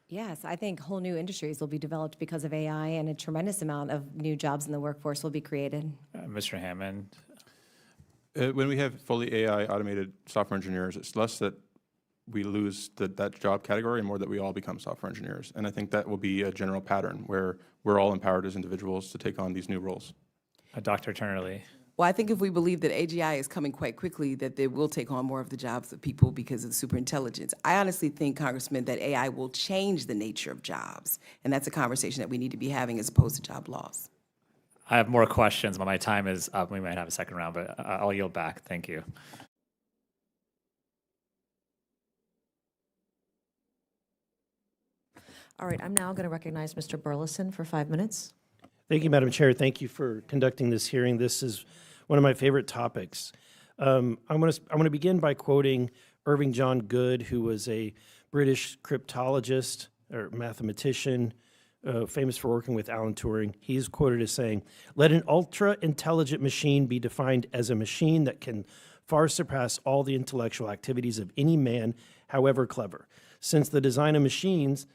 Yes, I think whole new industries will be developed because of AI, and a tremendous amount of new jobs in the workforce will be created. Mr. Hammond. When we have fully AI automated software engineers, it's less that we lose that job category and more that we all become software engineers. And I think that will be a general pattern where we're all empowered as individuals to take on these new roles. Dr. Turnerly. Well, I think if we believe that AGI is coming quite quickly, that they will take on more of the jobs of people because of the superintelligence. I honestly think, Congressman, that AI will change the nature of jobs, and that's a conversation that we need to be having as opposed to job loss. I have more questions, but my time is up. We might have a second round, but I'll yield back. Thank you. All right, I'm now going to recognize Mr. Burlison for 5 minutes. Thank you, Madam Chair. Thank you for conducting this hearing. This is one of my favorite topics. I'm going to begin by quoting Irving John Good, who was a British cryptologist or mathematician, famous for working with Alan Turing. He's quoted as saying, "Let an ultra-intelligent machine be defined as a machine that can far surpass all the intellectual activities of any man, however clever. Since the design of machines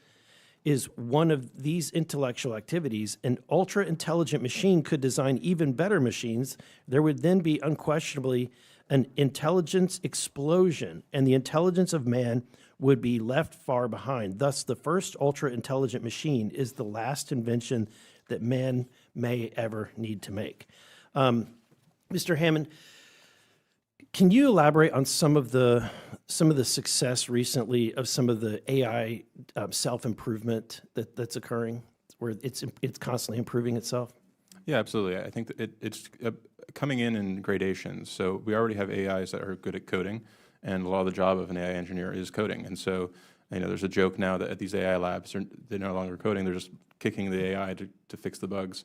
is one of these intellectual activities, an ultra-intelligent machine could design even better machines. There would then be unquestionably an intelligence explosion, and the intelligence of man would be left far behind. Thus, the first ultra-intelligent machine is the last invention that man may ever need to make." Mr. Hammond, can you elaborate on some of the success recently of some of the AI self-improvement that's occurring, where it's constantly improving itself? Yeah, absolutely. I think that it's coming in gradations. So we already have AIs that are good at coding, and a lot of the job of an AI engineer is coding. And so, there's a joke now that at these AI labs, they're no longer coding; they're just kicking the AI to fix the bugs.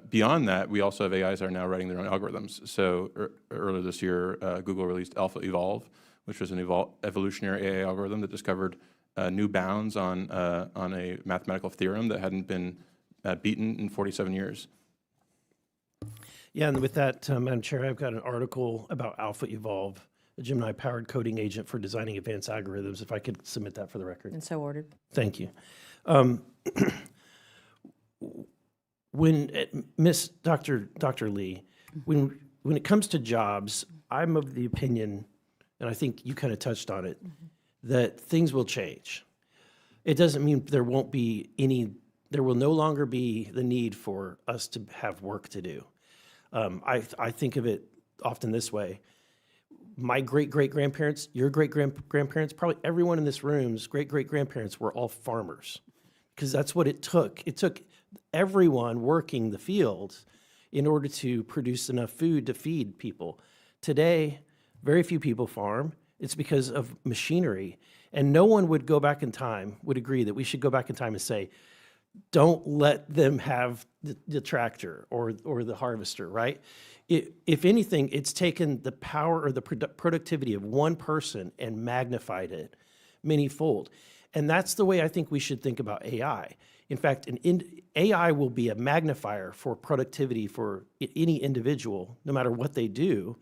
Beyond that, we also have AIs that are now writing their own algorithms. So earlier this year, Google released Alpha Evolve, which was an evolutionary AI algorithm that discovered new bounds on a mathematical theorem that hadn't been beaten in 47 years. Yeah, and with that, Madam Chair, I've got an article about Alpha Evolve, a Gemini-powered coding agent for designing advanced algorithms, if I could submit that for the record. And so ordered. Thank you. When Miss Dr. Lee, when it comes to jobs, I'm of the opinion, and I think you kind of touched on it, that things will change. It doesn't mean there won't be there will no longer be the need for us to have work to do. I think of it often this way. My great-great-grandparents, your great-grandparents, probably everyone in this room's great-great-grandparents were all farmers, because that's what it took. It took everyone working the fields in order to produce enough food to feed people. Today, very few people farm. It's because of machinery. And no one would go back in time, would agree that we should go back in time and say, don't let them have the tractor or the harvester, right? If anything, it's taken the power or the productivity of one person and magnified it many-fold. And that's the way I think we should think about AI. In fact, AI will be a magnifier for productivity for any individual, no matter what they do.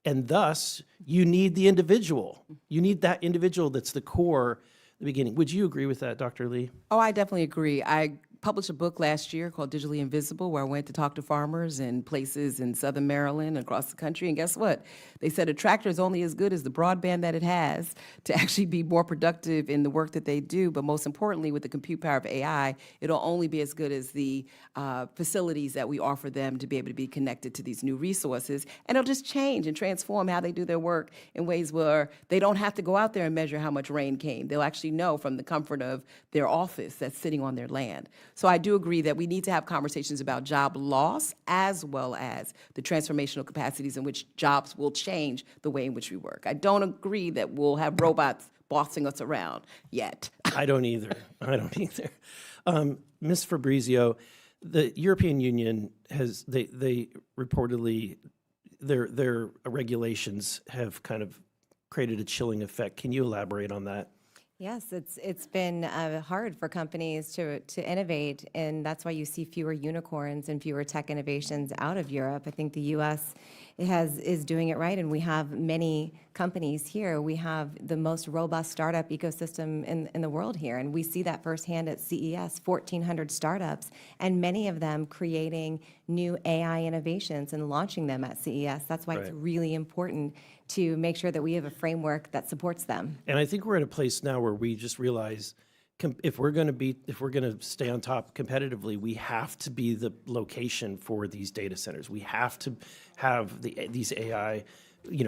And thus, you need the individual. You need that individual that's the core, the beginning. Would you agree with that, Dr. Lee? Oh, I definitely agree. I published a book last year called Digitally Invisible, where I went to talk to farmers in places in Southern Maryland, across the country, and guess what? They said a tractor is only as good as the broadband that it has to actually be more productive in the work that they do, but most importantly, with the compute power of AI, it'll only be as good as the facilities that we offer them to be able to be connected to these new resources, and it'll just change and transform how they do their work in ways where they don't have to go out there and measure how much rain came. They'll actually know from the comfort of their office that's sitting on their land. So I do agree that we need to have conversations about job loss as well as the transformational capacities in which jobs will change the way in which we work. I don't agree that we'll have robots bossing us around yet. I don't either. I don't either. Ms. Fabrizio, the European Union has, they reportedly, their regulations have kind of created a chilling effect. Can you elaborate on that? Yes, it's been hard for companies to innovate, and that's why you see fewer unicorns and fewer tech innovations out of Europe. I think the U.S. is doing it right, and we have many companies here. We have the most robust startup ecosystem in the world here, and we see that firsthand at CES, 1,400 startups, and many of them creating new AI innovations and launching them at CES. That's why it's really important to make sure that we have a framework that supports them. And I think we're at a place now where we just realize if we're going to stay on top competitively, we have to be the location for these data centers. We have to have these AI,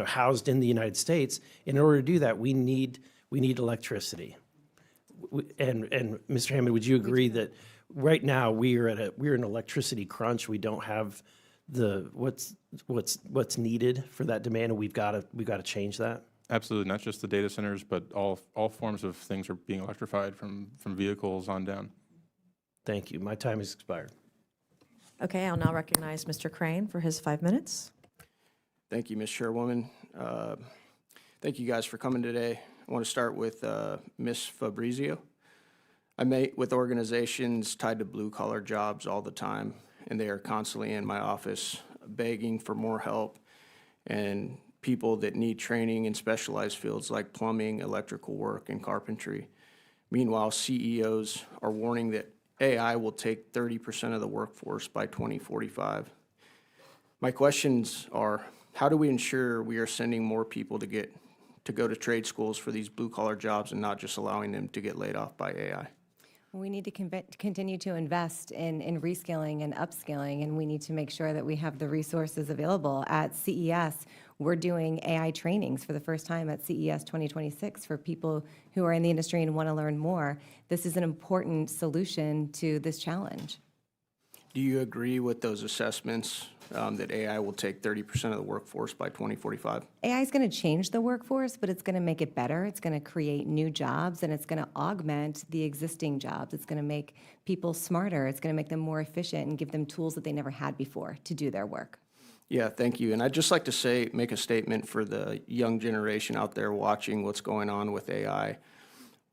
housed in the United States. In order to do that, we need electricity. And Mr. Hammond, would you agree that right now we're an electricity crunch? We don't have what's needed for that demand, and we've got to change that. Absolutely, not just the data centers, but all forms of things are being electrified from vehicles on down. Thank you. My time has expired. Okay, I'll now recognize Mr. Crane for his 5 minutes. Thank you, Ms. Chairwoman. Thank you guys for coming today. I want to start with Ms. Fabrizio. I meet with organizations tied to blue-collar jobs all the time, and they are constantly in my office begging for more help, and people that need training in specialized fields like plumbing, electrical work, and carpentry. Meanwhile, CEOs are warning that AI will take 30% of the workforce by 2045. My questions are, how do we ensure we are sending more people to go to trade schools for these blue-collar jobs and not just allowing them to get laid off by AI? We need to continue to invest in reskilling and upskilling, and we need to make sure that we have the resources available. At CES, we're doing AI trainings for the first time at CES 2026 for people who are in the industry and want to learn more. This is an important solution to this challenge. Do you agree with those assessments that AI will take 30% of the workforce by 2045? AI is going to change the workforce, but it's going to make it better. It's going to create new jobs, and it's going to augment the existing jobs. It's going to make people smarter. It's going to make them more efficient and give them tools that they never had before to do their work. Yeah, thank you. And I'd just like to make a statement for the young generation out there watching what's going on with AI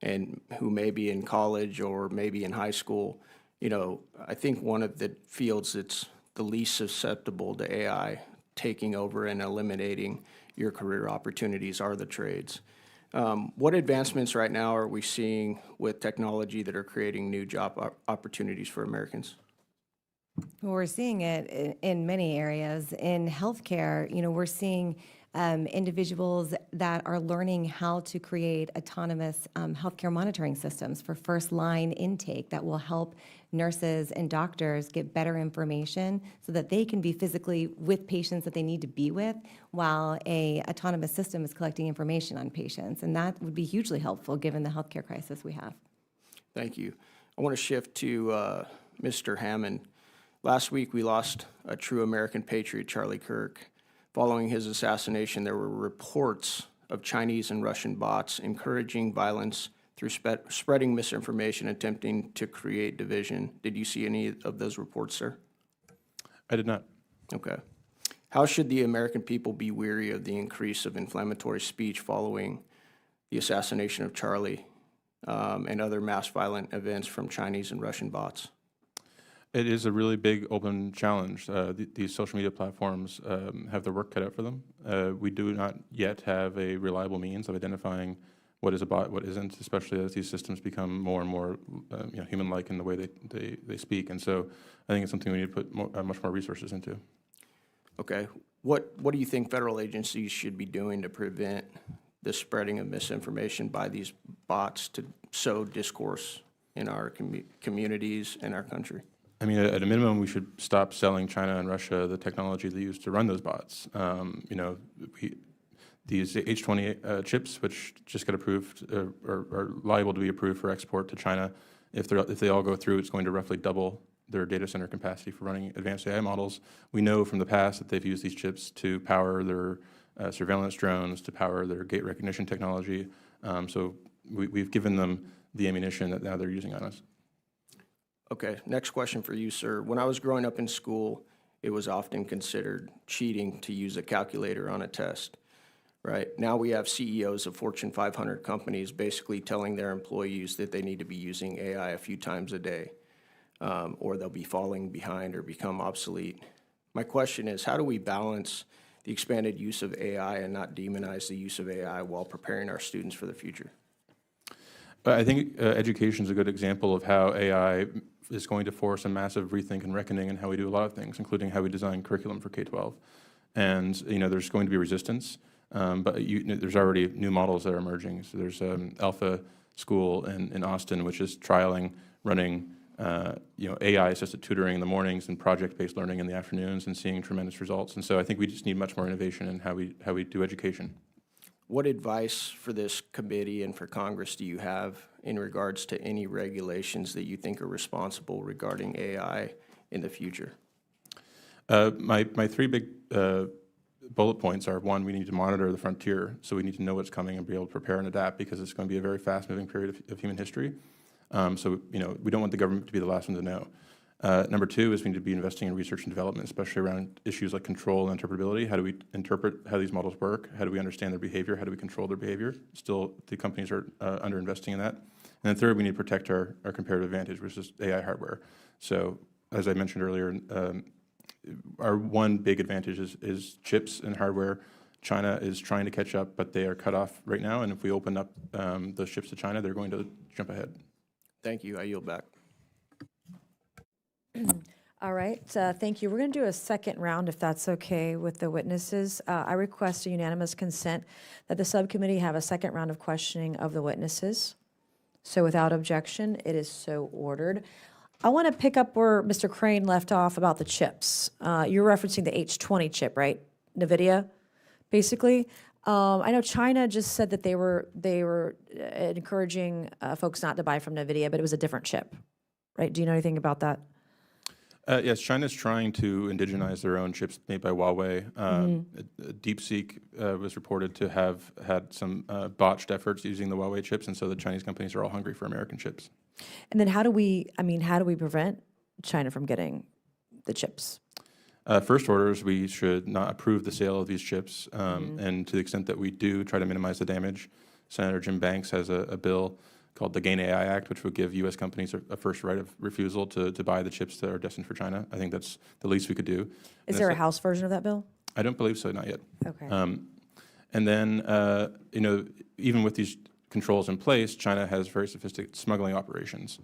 and who may be in college or maybe in high school. I think one of the fields that's the least susceptible to AI taking over and eliminating your career opportunities are the trades. What advancements right now are we seeing with technology that are creating new job opportunities for Americans? Well, we're seeing it in many areas. In healthcare, we're seeing individuals that are learning how to create autonomous healthcare monitoring systems for first-line intake that will help nurses and doctors get better information so that they can be physically with patients that they need to be with while a autonomous system is collecting information on patients. And that would be hugely helpful given the healthcare crisis we have. Thank you. I want to shift to Mr. Hammond. Last week, we lost a true American patriot, Charlie Kirk. Following his assassination, there were reports of Chinese and Russian bots encouraging violence through spreading misinformation, attempting to create division. Did you see any of those reports, sir? I did not. Okay. How should the American people be weary of the increase of inflammatory speech following the assassination of Charlie and other mass violent events from Chinese and Russian bots? It is a really big open challenge. These social media platforms have their work cut out for them. We do not yet have a reliable means of identifying what is a bot, what isn't, especially as these systems become more and more human-like in the way they speak. And so I think it's something we need to put much more resources into. Okay. What do you think federal agencies should be doing to prevent the spreading of misinformation by these bots to sow discourse in our communities and our country? I mean, at a minimum, we should stop selling China and Russia the technology they use to run those bots. These H20 chips, which just got approved, are liable to be approved for export to China. If they all go through, it's going to roughly double their data center capacity for running advanced AI models. We know from the past that they've used these chips to power their surveillance drones, to power their gate recognition technology. So we've given them the ammunition that now they're using on us. Okay, next question for you, sir. When I was growing up in school, it was often considered cheating to use a calculator on a test, right? Now we have CEOs of Fortune 500 companies basically telling their employees that they need to be using AI a few times a day, or they'll be falling behind or become obsolete. My question is, how do we balance the expanded use of AI and not demonize the use of AI while preparing our students for the future? I think education is a good example of how AI is going to force a massive rethink and reckoning in how we do a lot of things, including how we design curriculum for K-12. And there's going to be resistance, but there's already new models that are emerging. So there's Alpha School in Austin, which is trialing running AI-assisted tutoring in the mornings and project-based learning in the afternoons, and seeing tremendous results. And so I think we just need much more innovation in how we do education. What advice for this committee and for Congress do you have in regards to any regulations that you think are responsible regarding AI in the future? My three big bullet points are: one, we need to monitor the frontier, so we need to know what's coming and be able to prepare and adapt, because it's going to be a very fast-moving period of human history. So we don't want the government to be the last one to know. Number two is we need to be investing in research and development, especially around issues like control and interpretability. How do we interpret how these models work? How do we understand their behavior? How do we control their behavior? Still, the companies are under-investing in that. And then third, we need to protect our comparative advantage, which is AI hardware. So as I mentioned earlier, our one big advantage is chips and hardware. China is trying to catch up, but they are cut off right now. And if we open up those chips to China, they're going to jump ahead. Thank you. I yield back. All right, thank you. We're going to do a second round, if that's okay with the witnesses. I request a unanimous consent that the subcommittee have a second round of questioning of the witnesses. So without objection, it is so ordered. I want to pick up where Mr. Crane left off about the chips. You're referencing the H20 chip, right? NVIDIA, basically. I know China just said that they were encouraging folks not to buy from NVIDIA, but it was a different chip, right? Do you know anything about that? Yes, China's trying to indigenize their own chips made by Huawei. DeepSeek was reported to have had some botched efforts using the Huawei chips, and so the Chinese companies are all hungry for American chips. And then how do we prevent China from getting the chips? First orders, we should not approve the sale of these chips, and to the extent that we do, try to minimize the damage. Senator Jim Banks has a bill called the GAIN AI Act, which would give U.S. companies a first right of refusal to buy the chips that are destined for China. I think that's the least we could do. Is there a House version of that bill? I don't believe so, not yet. Okay. And then, even with these controls in place, China has very sophisticated smuggling operations.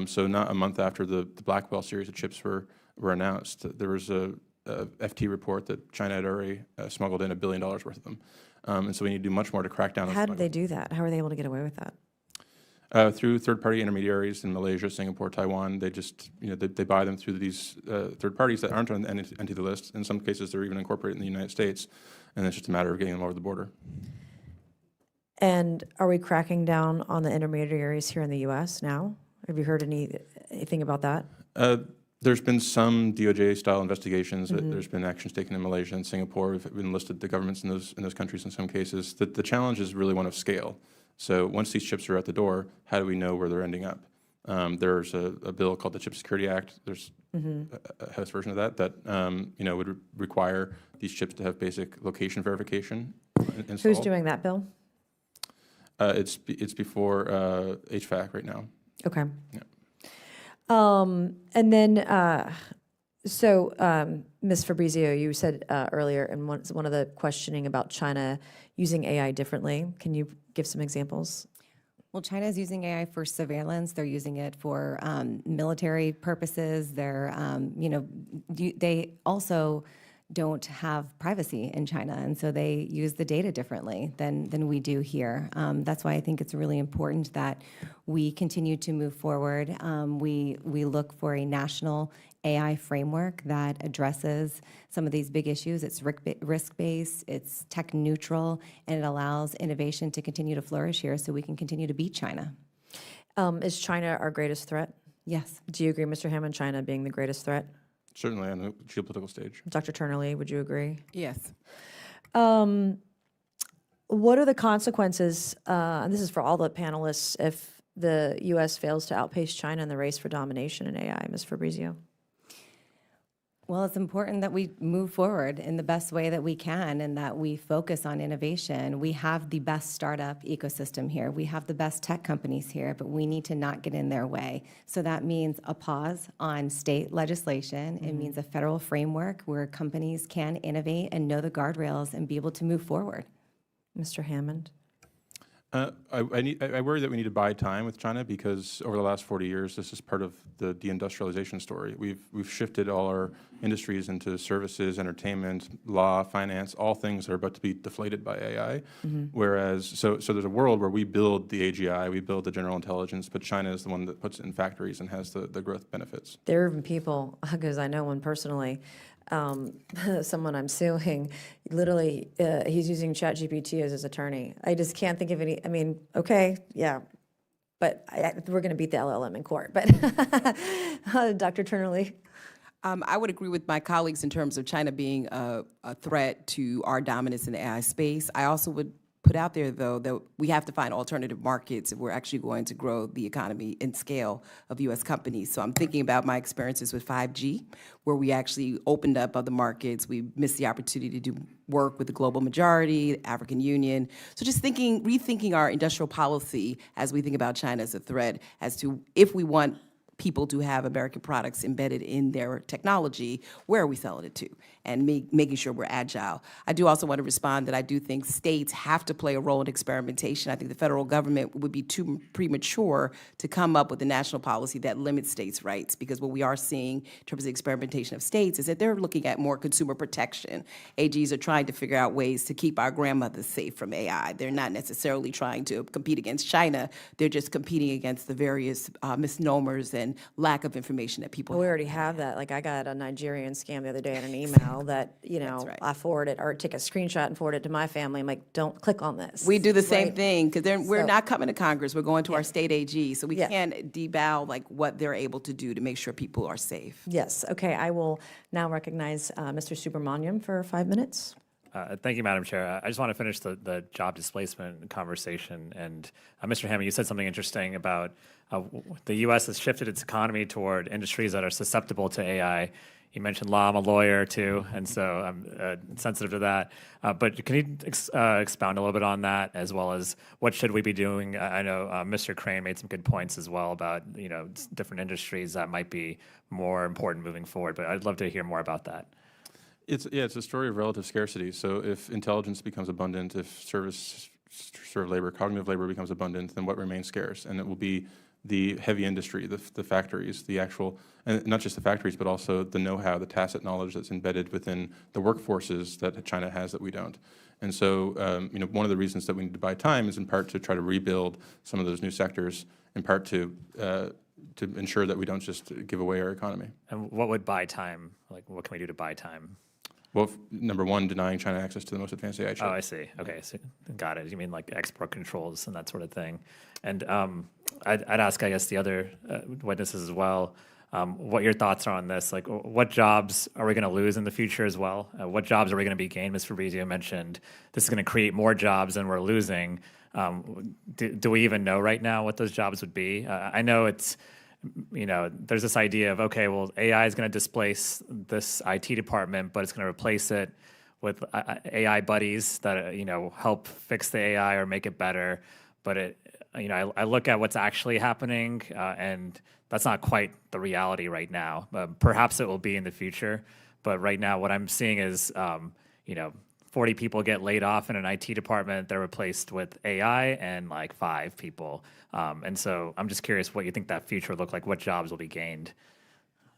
So not a month after the Blackwell series of chips were announced, there was a FT report that China had already smuggled in $1 billion worth of them. And so we need to do much more to crack down on How did they do that? How are they able to get away with that? Through third-party intermediaries in Malaysia, Singapore, Taiwan. They just, they buy them through these third parties that aren't on the NTD list. In some cases, they're even incorporated in the United States, and it's just a matter of getting them over the border. And are we cracking down on the intermediaries here in the U.S. now? Have you heard anything about that? There's been some DOJ-style investigations. There's been actions taken in Malaysia and Singapore. We've enlisted the governments in those countries in some cases. The challenge is really one of scale. So once these chips are out the door, how do we know where they're ending up? There's a bill called the Chip Security Act. There's a House version of that would require these chips to have basic location verification installed. Who's doing that, Bill? It's before HVAC right now. Okay. Yeah. And then, Ms. Fabrizio, you said earlier in one of the questioning about China using AI differently. Can you give some examples? Well, China is using AI for surveillance. They're using it for military purposes. They also don't have privacy in China, and so they use the data differently than we do here. That's why I think it's really important that we continue to move forward. We look for a national AI framework that addresses some of these big issues. It's risk-based, it's tech-neutral, and it allows innovation to continue to flourish here so we can continue to beat China. Is China our greatest threat? Yes. Do you agree, Mr. Hammond, China being the greatest threat? Certainly on the geopolitical stage. Dr. Turnerly, would you agree? Yes. What are the consequences, and this is for all the panelists, if the U.S. fails to outpace China in the race for domination in AI? Ms. Fabrizio? Well, it's important that we move forward in the best way that we can and that we focus on innovation. We have the best startup ecosystem here. We have the best tech companies here, but we need to not get in their way. So that means a pause on state legislation. It means a federal framework where companies can innovate and know the guardrails and be able to move forward. Mr. Hammond? I worry that we need to buy time with China because over the last 40 years, this is part of the deindustrialization story. We've shifted all our industries into services, entertainment, law, finance, all things that are about to be deflated by AI. Whereas, so there's a world where we build the AGI, we build the general intelligence, but China is the one that puts it in factories and has the growth benefits. There are even people, because I know one personally, someone I'm suing, literally, he's using ChatGPT as his attorney. I just can't think of any, I mean, okay, yeah, but we're going to beat the LLM in court. But Dr. Turnerly? I would agree with my colleagues in terms of China being a threat to our dominance in the AI space. I also would put out there, though, that we have to find alternative markets if we're actually going to grow the economy and scale of U.S. companies. So I'm thinking about my experiences with 5G, where we actually opened up other markets. We missed the opportunity to do work with the global majority, the African Union. So just rethinking our industrial policy as we think about China as a threat, as to if we want people to have American products embedded in their technology, where are we selling it to? And making sure we're agile. I do also want to respond that I do think states have to play a role in experimentation. I think the federal government would be too premature to come up with a national policy that limits states' rights, because what we are seeing in terms of experimentation of states is that they're looking at more consumer protection. AGs are trying to figure out ways to keep our grandmothers safe from AI. They're not necessarily trying to compete against China. They're just competing against the various misnomers and lack of information that people We have. already have that. Like, I got a Nigerian scam the other day in an email that, That's right. I forwarded or take a screenshot and forward it to my family. I'm like, don't click on this. We do the same Right? thing, because we're So- not coming to Congress. We're going to our state AG, so we Yeah. can't devow like what they're able to do to make sure people are safe. Yes. Okay. I will now recognize Mr. Subramaniam for 5 minutes. Thank you, Madam Chair. I just want to finish the job displacement conversation. And Mr. Hammond, you said something interesting about the U.S. has shifted its economy toward industries that are susceptible to AI. You mentioned law. I'm a lawyer, too, and so I'm sensitive to that. But can you expound a little bit on that, as well as what should we be doing? I know Mr. Crane made some good points as well about, different industries that might be more important moving forward. But I'd love to hear more about that. It's a story of relative scarcity. So if intelligence becomes abundant, if served labor, cognitive labor becomes abundant, then what remains scarce? And it will be the heavy industry, the factories, the actual, and not just the factories, but also the know-how, the tacit knowledge that's embedded within the workforces that China has that we don't. And so, one of the reasons that we need to buy time is in part to try to rebuild some of those new sectors, in part to ensure that we don't just give away our economy. And what would buy time? Like, what can we do to buy time? Well, number one, denying China access to the most advanced AI chip. Oh, I see. Okay, so got it. You mean like export controls and that sort of thing. And I'd ask, I guess, the other witnesses as well. what your thoughts are on this. Like, what jobs are we going to lose in the future as well? What jobs are we going to be gained? Ms. Fabrizio mentioned this is going to create more jobs than we're losing. Do we even know right now what those jobs would be? I know it's, there's this idea of, okay, well, AI is going to displace this IT department, but it's going to replace it with AI buddies that, help fix the AI or make it better. But I look at what's actually happening, and that's not quite the reality right now. Perhaps it will be in the future, but right now what I'm seeing is, 40 people get laid off in an IT department. They're replaced with AI and like 5 people. And so I'm just curious what you think that future will look like, what jobs will be gained.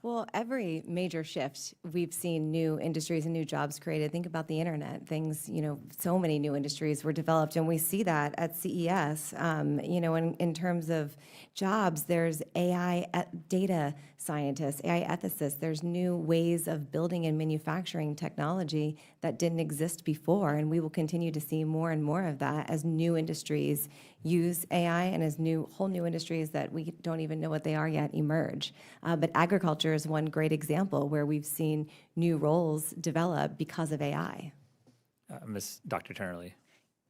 Well, every major shift, we've seen new industries and new jobs created. Think about the internet. Things, so many new industries were developed, and we see that at CES. In terms of jobs, there's AI data scientists, AI ethicists. There's new ways of building and manufacturing technology that didn't exist before, and we will continue to see more and more of that as new industries use AI and as whole new industries that we don't even know what they are yet emerge. But agriculture is one great example where we've seen new roles develop because of AI. Dr. Turnerly.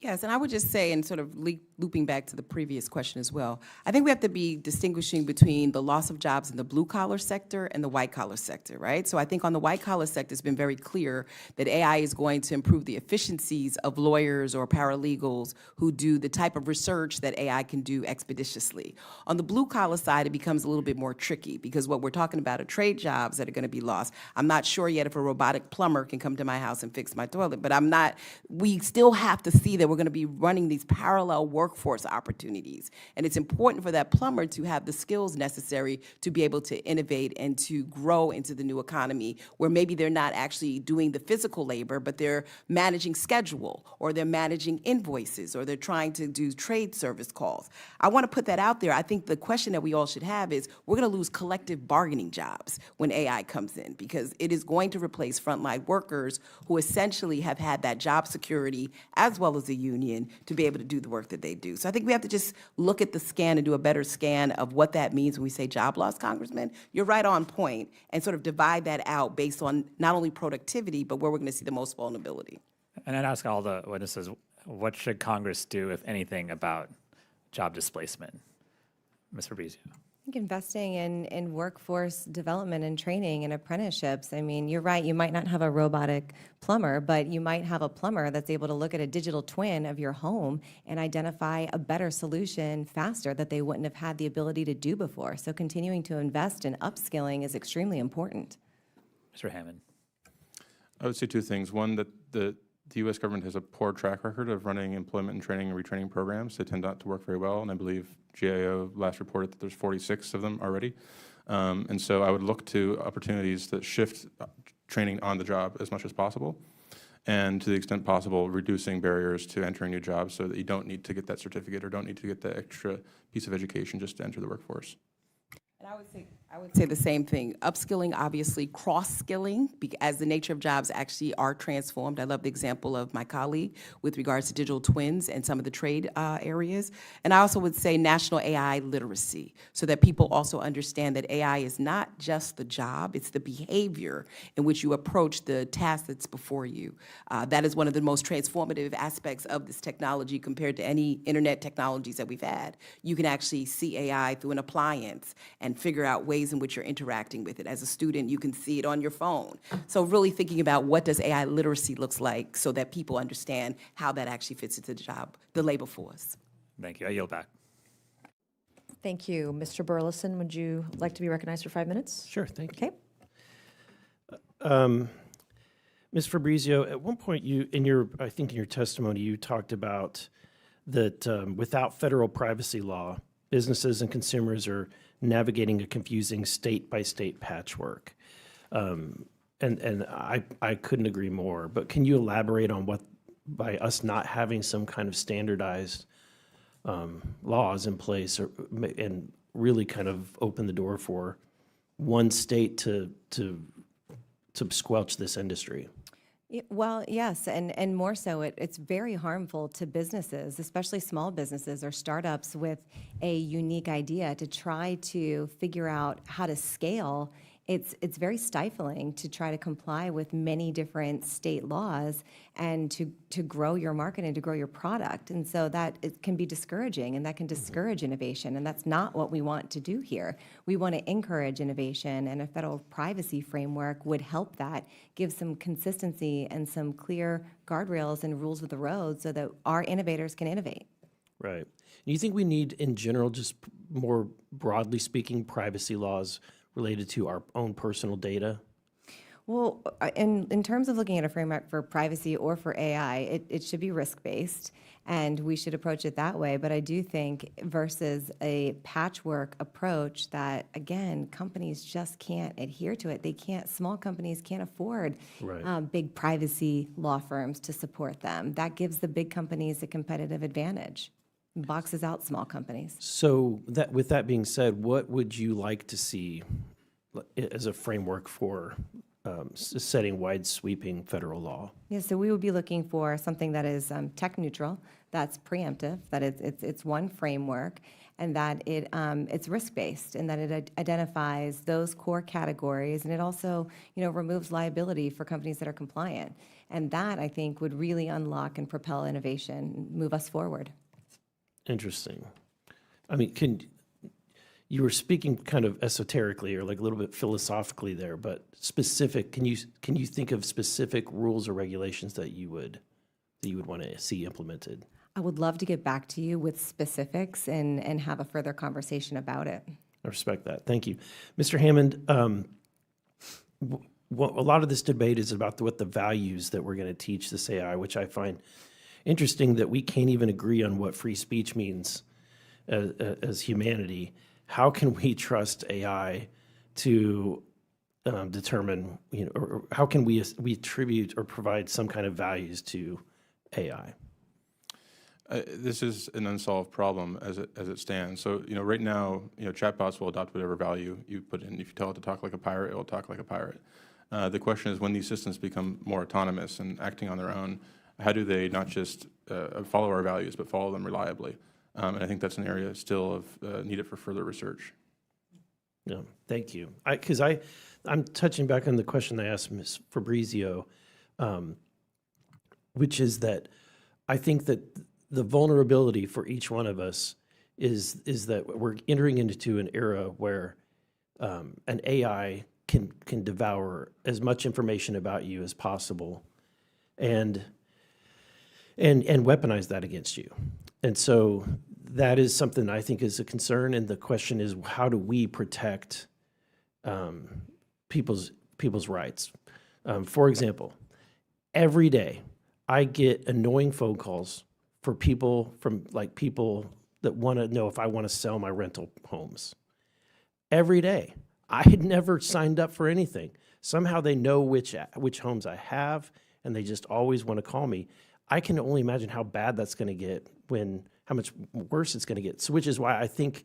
Yes, and I would just say, and sort of looping back to the previous question as well, I think we have to be distinguishing between the loss of jobs in the blue-collar sector and the white-collar sector, right? So I think on the white-collar sector, it's been very clear that AI is going to improve the efficiencies of lawyers or paralegals who do the type of research that AI can do expeditiously. On the blue-collar side, it becomes a little bit more tricky because what we're talking about are trade jobs that are going to be lost. I'm not sure yet if a robotic plumber can come to my house and fix my toilet, but we still have to see that we're going to be running these parallel workforce opportunities. And it's important for that plumber to have the skills necessary to be able to innovate and to grow into the new economy where maybe they're not actually doing the physical labor, but they're managing schedule or they're managing invoices or they're trying to do trade service calls. I want to put that out there. I think the question that we all should have is we're going to lose collective bargaining jobs when AI comes in because it is going to replace frontline workers who essentially have had that job security as well as the union to be able to do the work that they do. So I think we have to just look at the scan and do a better scan of what that means when we say job loss, Congressman. You're right on point, and sort of divide that out based on not only productivity, but where we're going to see the most vulnerability. And I'd ask all the witnesses, what should Congress do, if anything, about job displacement? Ms. Fabrizio. I think investing in workforce development and training and apprenticeships. I mean, you're right, you might not have a robotic plumber, but you might have a plumber that's able to look at a digital twin of your home and identify a better solution faster that they wouldn't have had the ability to do before. So continuing to invest in upskilling is extremely important. Mr. Hammond. I would say 2 things. One, that the U.S. government has a poor track record of running employment and training and retraining programs. They tend not to work very well, and I believe GAO last reported that there's 46 of them already. And so I would look to opportunities that shift training on the job as much as possible, and to the extent possible, reducing barriers to entering new jobs so that you don't need to get that certificate or don't need to get that extra piece of education just to enter the workforce. And I would say the same thing. Upskilling, obviously, cross-skilling, as the nature of jobs actually are transformed. I love the example of my colleague with regards to digital twins and some of the trade areas. And I also would say national AI literacy, so that people also understand that AI is not just the job, it's the behavior in which you approach the task that's before you. That is one of the most transformative aspects of this technology compared to any internet technologies that we've had. You can actually see AI through an appliance and figure out ways in which you're interacting with it. As a student, you can see it on your phone. So really thinking about what does AI literacy looks like so that people understand how that actually fits into the labor force. Thank you. I yield back. Thank you. Mr. Burlison, would you like to be recognized for 5 minutes? Sure, thank you. Okay. Ms. Fabrizio, at one point I think in your testimony, you talked about that without federal privacy law, businesses and consumers are navigating a confusing state-by-state patchwork. And I couldn't agree more, but can you elaborate on what, by us not having some kind of standardized laws in place and really kind of open the door for one state to squelch this industry? Well, yes, and more so, it's very harmful to businesses, especially small businesses or startups with a unique idea to try to figure out how to scale. It's very stifling to try to comply with many different state laws and to grow your market and to grow your product. And so that it can be discouraging, and that can discourage innovation, and that's not what we want to do here. We want to encourage innovation, and a federal privacy framework would help that, give some consistency and some clear guardrails and rules of the road so that our innovators can innovate. Right. Do you think we need, in general, just more broadly speaking, privacy laws related to our own personal data? Well, in terms of looking at a framework for privacy or for AI, it should be risk-based, and we should approach it that way. But I do think versus a patchwork approach that, again, companies just can't adhere to it. They can't, small companies can't afford Right. big privacy law firms to support them. That gives the big companies a competitive advantage, boxes out small companies. So that, with that being said, what would you like to see as a framework for setting wide sweeping federal law? Yeah, so we would be looking for something that is tech neutral, that's preemptive, that it's one framework, and that it's risk-based, and that it identifies those core categories, and it also, removes liability for companies that are compliant. And that, I think, would really unlock and propel innovation, move us forward. Interesting. I mean, you were speaking kind of esoterically or like a little bit philosophically there, but specific, can you think of specific rules or regulations that you would want to see implemented? I would love to get back to you with specifics and have a further conversation about it. I respect that. Thank you. Mr. Hammond, a lot of this debate is about what the values that we're going to teach this AI, which I find interesting that we can't even agree on what free speech means as humanity. How can we trust AI to determine, or how can we attribute or provide some kind of values to AI? This is an unsolved problem as it stands. So, right now, chatbots will adopt whatever value you put in. If you tell it to talk like a pirate, it will talk like a pirate. The question is, when these systems become more autonomous and acting on their own, how do they not just follow our values, but follow them reliably? And I think that's an area still of needed for further research. Yeah, thank you. Because I'm touching back on the question I asked Ms. Fabrizio, which is that I think that the vulnerability for each one of us is that we're entering into an era where an AI can devour as much information about you as possible, and weaponize that against you. And so that is something I think is a concern. And the question is, how do we protect people's rights? For example, every day I get annoying phone calls for people that want to know if I want to sell my rental homes. Every day. I had never signed up for anything. Somehow they know which homes I have, and they just always want to call me. I can only imagine how bad that's going to get, how much worse it's going to get. So, which is why I think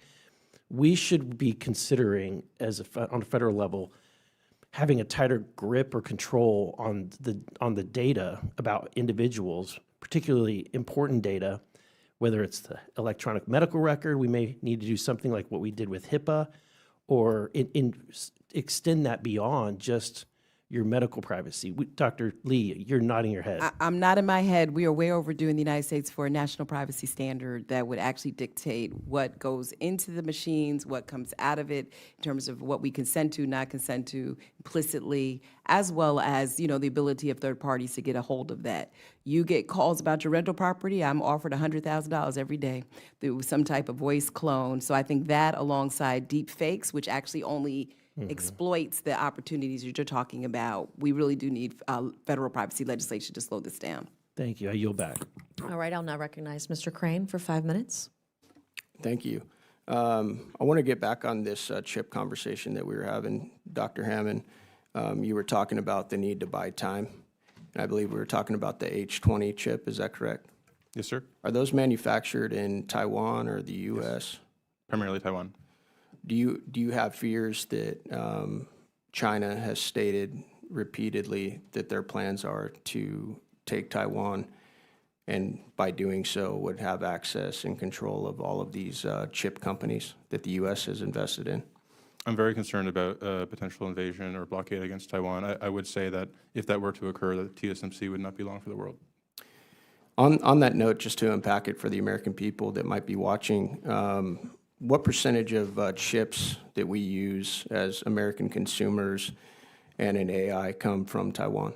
we should be considering, on a federal level, having a tighter grip or control on the data about individuals, particularly important data, whether it's the electronic medical record. We may need to do something like what we did with HIPAA, or extend that beyond just your medical privacy. Dr. Lee, you're nodding your head. I'm nodding my head. We are way overdue in the United States for a national privacy standard that would actually dictate what goes into the machines, what comes out of it, in terms of what we consent to, not consent to, implicitly, as well as, the ability of third parties to get a hold of that. You get calls about your rental property, I'm offered $100,000 every day through some type of voice clone. So I think that, alongside deep fakes, which actually only exploits the opportunities that you're talking about, we really do need federal privacy legislation to slow this down. Thank you. I yield back. All right, I'll now recognize Mr. Crane for 5 minutes. Thank you. I want to get back on this chip conversation that we were having. Dr. Hammond, you were talking about the need to buy time, and I believe we were talking about the H20 chip. Is that correct? Yes, sir. Are those manufactured in Taiwan or the U.S.? Primarily Taiwan. Do you have fears that China has stated repeatedly that their plans are to take Taiwan, and by doing so would have access and control of all of these chip companies that the U.S. has invested in. I'm very concerned about potential invasion or blockade against Taiwan. I would say that if that were to occur, the TSMC would not be long for the world. On that note, just to unpack it for the American people that might be watching, what percentage of chips that we use as American consumers and in AI come from Taiwan?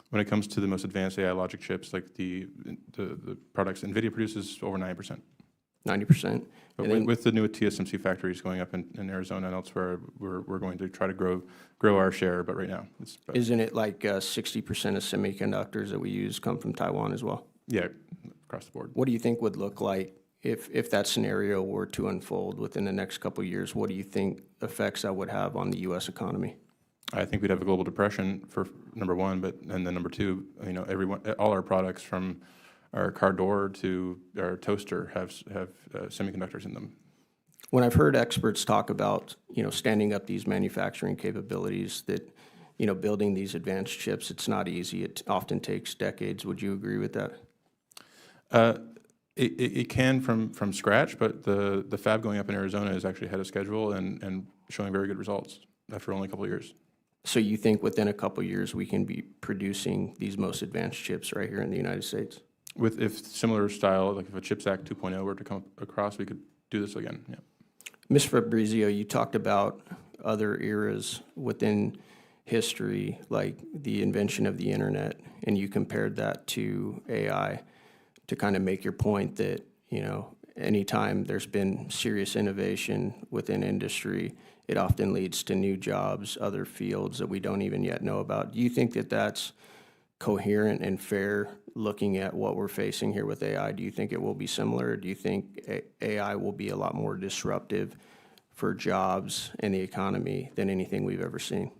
When it comes to the most advanced AI logic chips, like the products NVIDIA produces, over 90%. 90%? But with the new TSMC factories going up in Arizona and elsewhere, we're going to try to grow our share, but right now it's... Isn't it like 60% of semiconductors that we use come from Taiwan as well? Yeah, across the board. What do you think would look like if that scenario were to unfold within the next couple of years? What do you think effects that would have on the U.S. economy? I think we'd have a global depression for number one, and then number two, all our products from our car door to our toaster have semiconductors in them. When I've heard experts talk about, standing up these manufacturing capabilities, that, building these advanced chips, it's not easy. It often takes decades. Would you agree with that? It can from scratch, but the fab going up in Arizona is actually ahead of schedule and showing very good results after only a couple of years. So you think within a couple of years we can be producing these most advanced chips right here in the United States? If similar style, like if a CHIPS Act 2.0 were to come across, we could do this again, yeah. Ms. Fabrizio, you talked about other eras within history, like the invention of the internet, and you compared that to AI to kind of make your point that, anytime there's been serious innovation within industry, it often leads to new jobs, other fields that we don't even yet know about. Do you think that that's coherent and fair looking at what we're facing here with AI? Do you think it will be similar? Do you think AI will be a lot more disruptive for jobs and the economy than anything we've ever seen?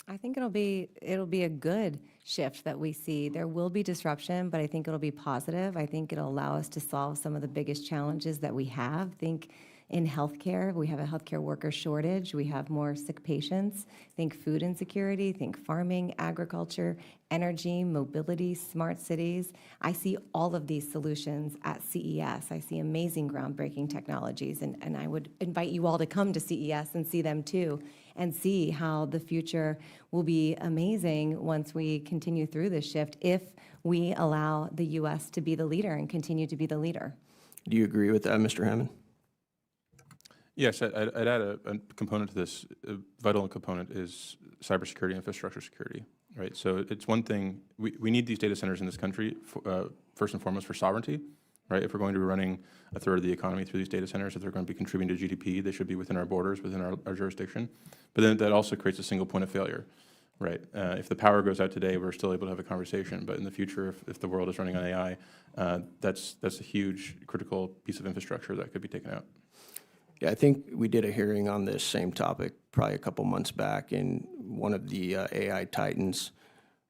I think it'll be a good shift that we see. There will be disruption, but I think it'll be positive. I think it'll allow us to solve some of the biggest challenges that we have. Think in healthcare, we have a healthcare worker shortage. We have more sick patients. Think food insecurity, think farming, agriculture, energy, mobility, smart cities. I see all of these solutions at CES. I see amazing groundbreaking technologies, and I would invite you all to come to CES and see them too, and see how the future will be amazing once we continue through this shift, if we allow the U.S. to be the leader and continue to be the leader. Do you agree with that, Mr. Hammond? Yes, I'd add a component to this. A vital component is cybersecurity, infrastructure security, right? So it's one thing, we need these data centers in this country, first and foremost for sovereignty, right? If we're going to be running a third of the economy through these data centers, if they're going to be contributing to GDP, they should be within our borders, within our jurisdiction. But then that also creates a single point of failure, right? If the power goes out today, we're still able to have a conversation, but in the future, if the world is running on AI, that's a huge critical piece of infrastructure that could be taken out. Yeah, I think we did a hearing on this same topic probably a couple months back, and one of the AI titans,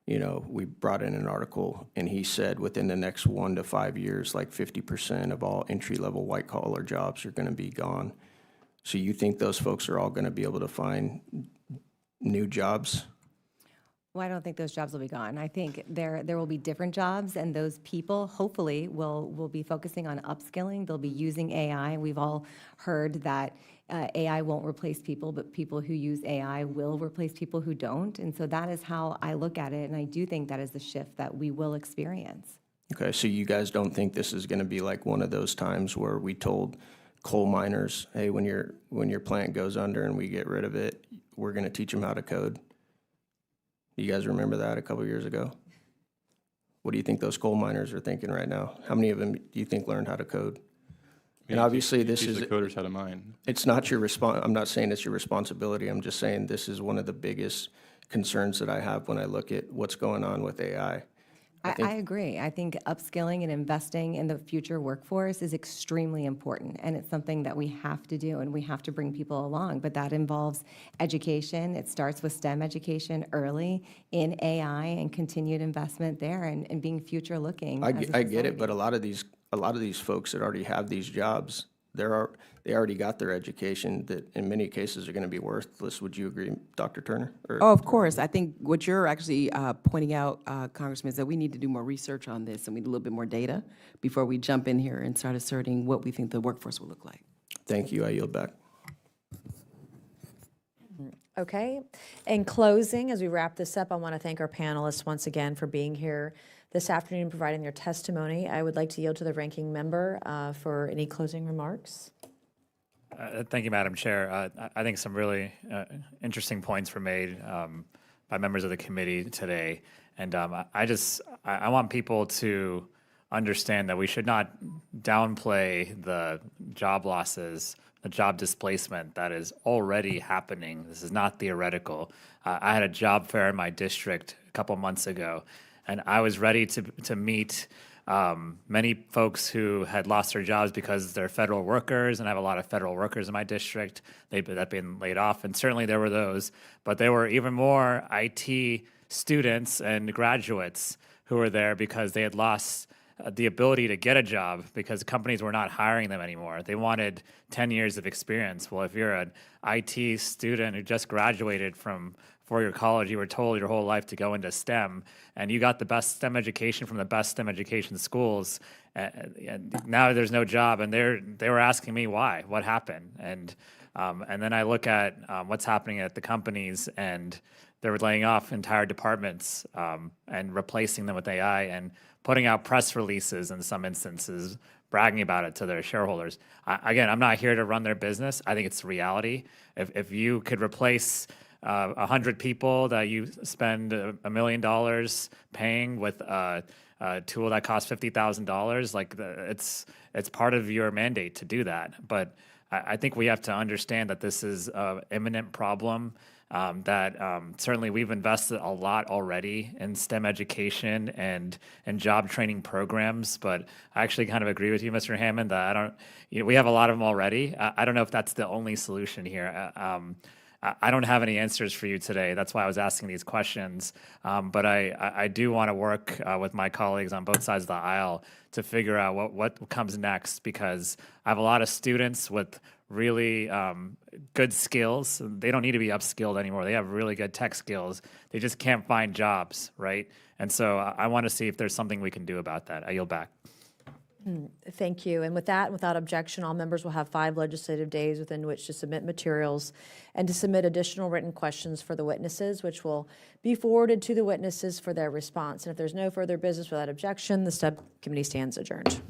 we brought in an article, and he said within the next 1 to 5 years, like 50% of all entry-level white-collar jobs are going to be gone. So you think those folks are all going to be able to find new jobs? Well, I don't think those jobs will be gone. I think there will be different jobs, and those people hopefully will be focusing on upskilling. They'll be using AI. We've all heard that AI won't replace people, but people who use AI will replace people who don't. And so that is how I look at it, and I do think that is the shift that we will experience. Okay, so you guys don't think this is going to be like one of those times where we told coal miners, hey, when your plant goes under and we get rid of it, we're going to teach them how to code? You guys remember that a couple years ago? What do you think those coal miners are thinking right now? How many of them do you think learned how to code? And obviously this is... the coders how to mine. It's not your I'm not saying it's your responsibility. I'm just saying this is one of the biggest concerns that I have when I look at what's going on with AI. I agree. I think upskilling and investing in the future workforce is extremely important, and it's something that we have to do, and we have to bring people along. But that involves education. It starts with STEM education early in AI and continued investment there, and being future looking. I get it, but a lot of these folks that already have these jobs, they already got their education that in many cases are going to be worthless. Would you agree, Dr. Turner? Or- Oh, of course. I think what you're actually pointing out, Congressman, is that we need to do more research on this, and we need a little bit more data before we jump in here and start asserting what we think the workforce will look like. Thank you. I yield back. Okay. In closing, as we wrap this up, I want to thank our panelists once again for being here this afternoon and providing their testimony. I would like to yield to the ranking member for any closing remarks. Thank you, Madam Chair. I think some really interesting points were made by members of the committee today. And I want people to understand that we should not downplay the job losses, the job displacement that is already happening. This is not theoretical. I had a job fair in my district a couple months ago, and I was ready to meet many folks who had lost their jobs because they're federal workers, and I have a lot of federal workers in my district that have been laid off, and certainly there were those, but there were even more IT students and graduates who were there because they had lost the ability to get a job because companies were not hiring them anymore. They wanted 10 years of experience. Well, if you're an IT student who just graduated from four-year college, you were told your whole life to go into STEM, and you got the best STEM education from the best STEM education schools, and now there's no job, and they were asking me why, what happened, and then I look at what's happening at the companies, and they're laying off entire departments and replacing them with AI and putting out press releases in some instances, bragging about it to their shareholders. Again, I'm not here to run their business. I think it's reality. If you could replace 100 people that you spend $1 million paying with a tool that costs $50,000, like it's part of your mandate to do that. But I think we have to understand that this is an imminent problem. That certainly we've invested a lot already in STEM education and job training programs, but I actually kind of agree with you, Mr. Hammond, that we have a lot of them already. I don't know if that's the only solution here. I don't have any answers for you today. That's why I was asking these questions. But I do want to work with my colleagues on both sides of the aisle to figure out what comes next, because I have a lot of students with really good skills. They don't need to be upskilled anymore. They have really good tech skills. They just can't find jobs, right? And so I want to see if there's something we can do about that. I yield back. Thank you. And with that, without objection, all members will have 5 legislative days within which to submit materials and to submit additional written questions for the witnesses, which will be forwarded to the witnesses for their response. And if there's no further business without objection, the subcommittee stands adjourned.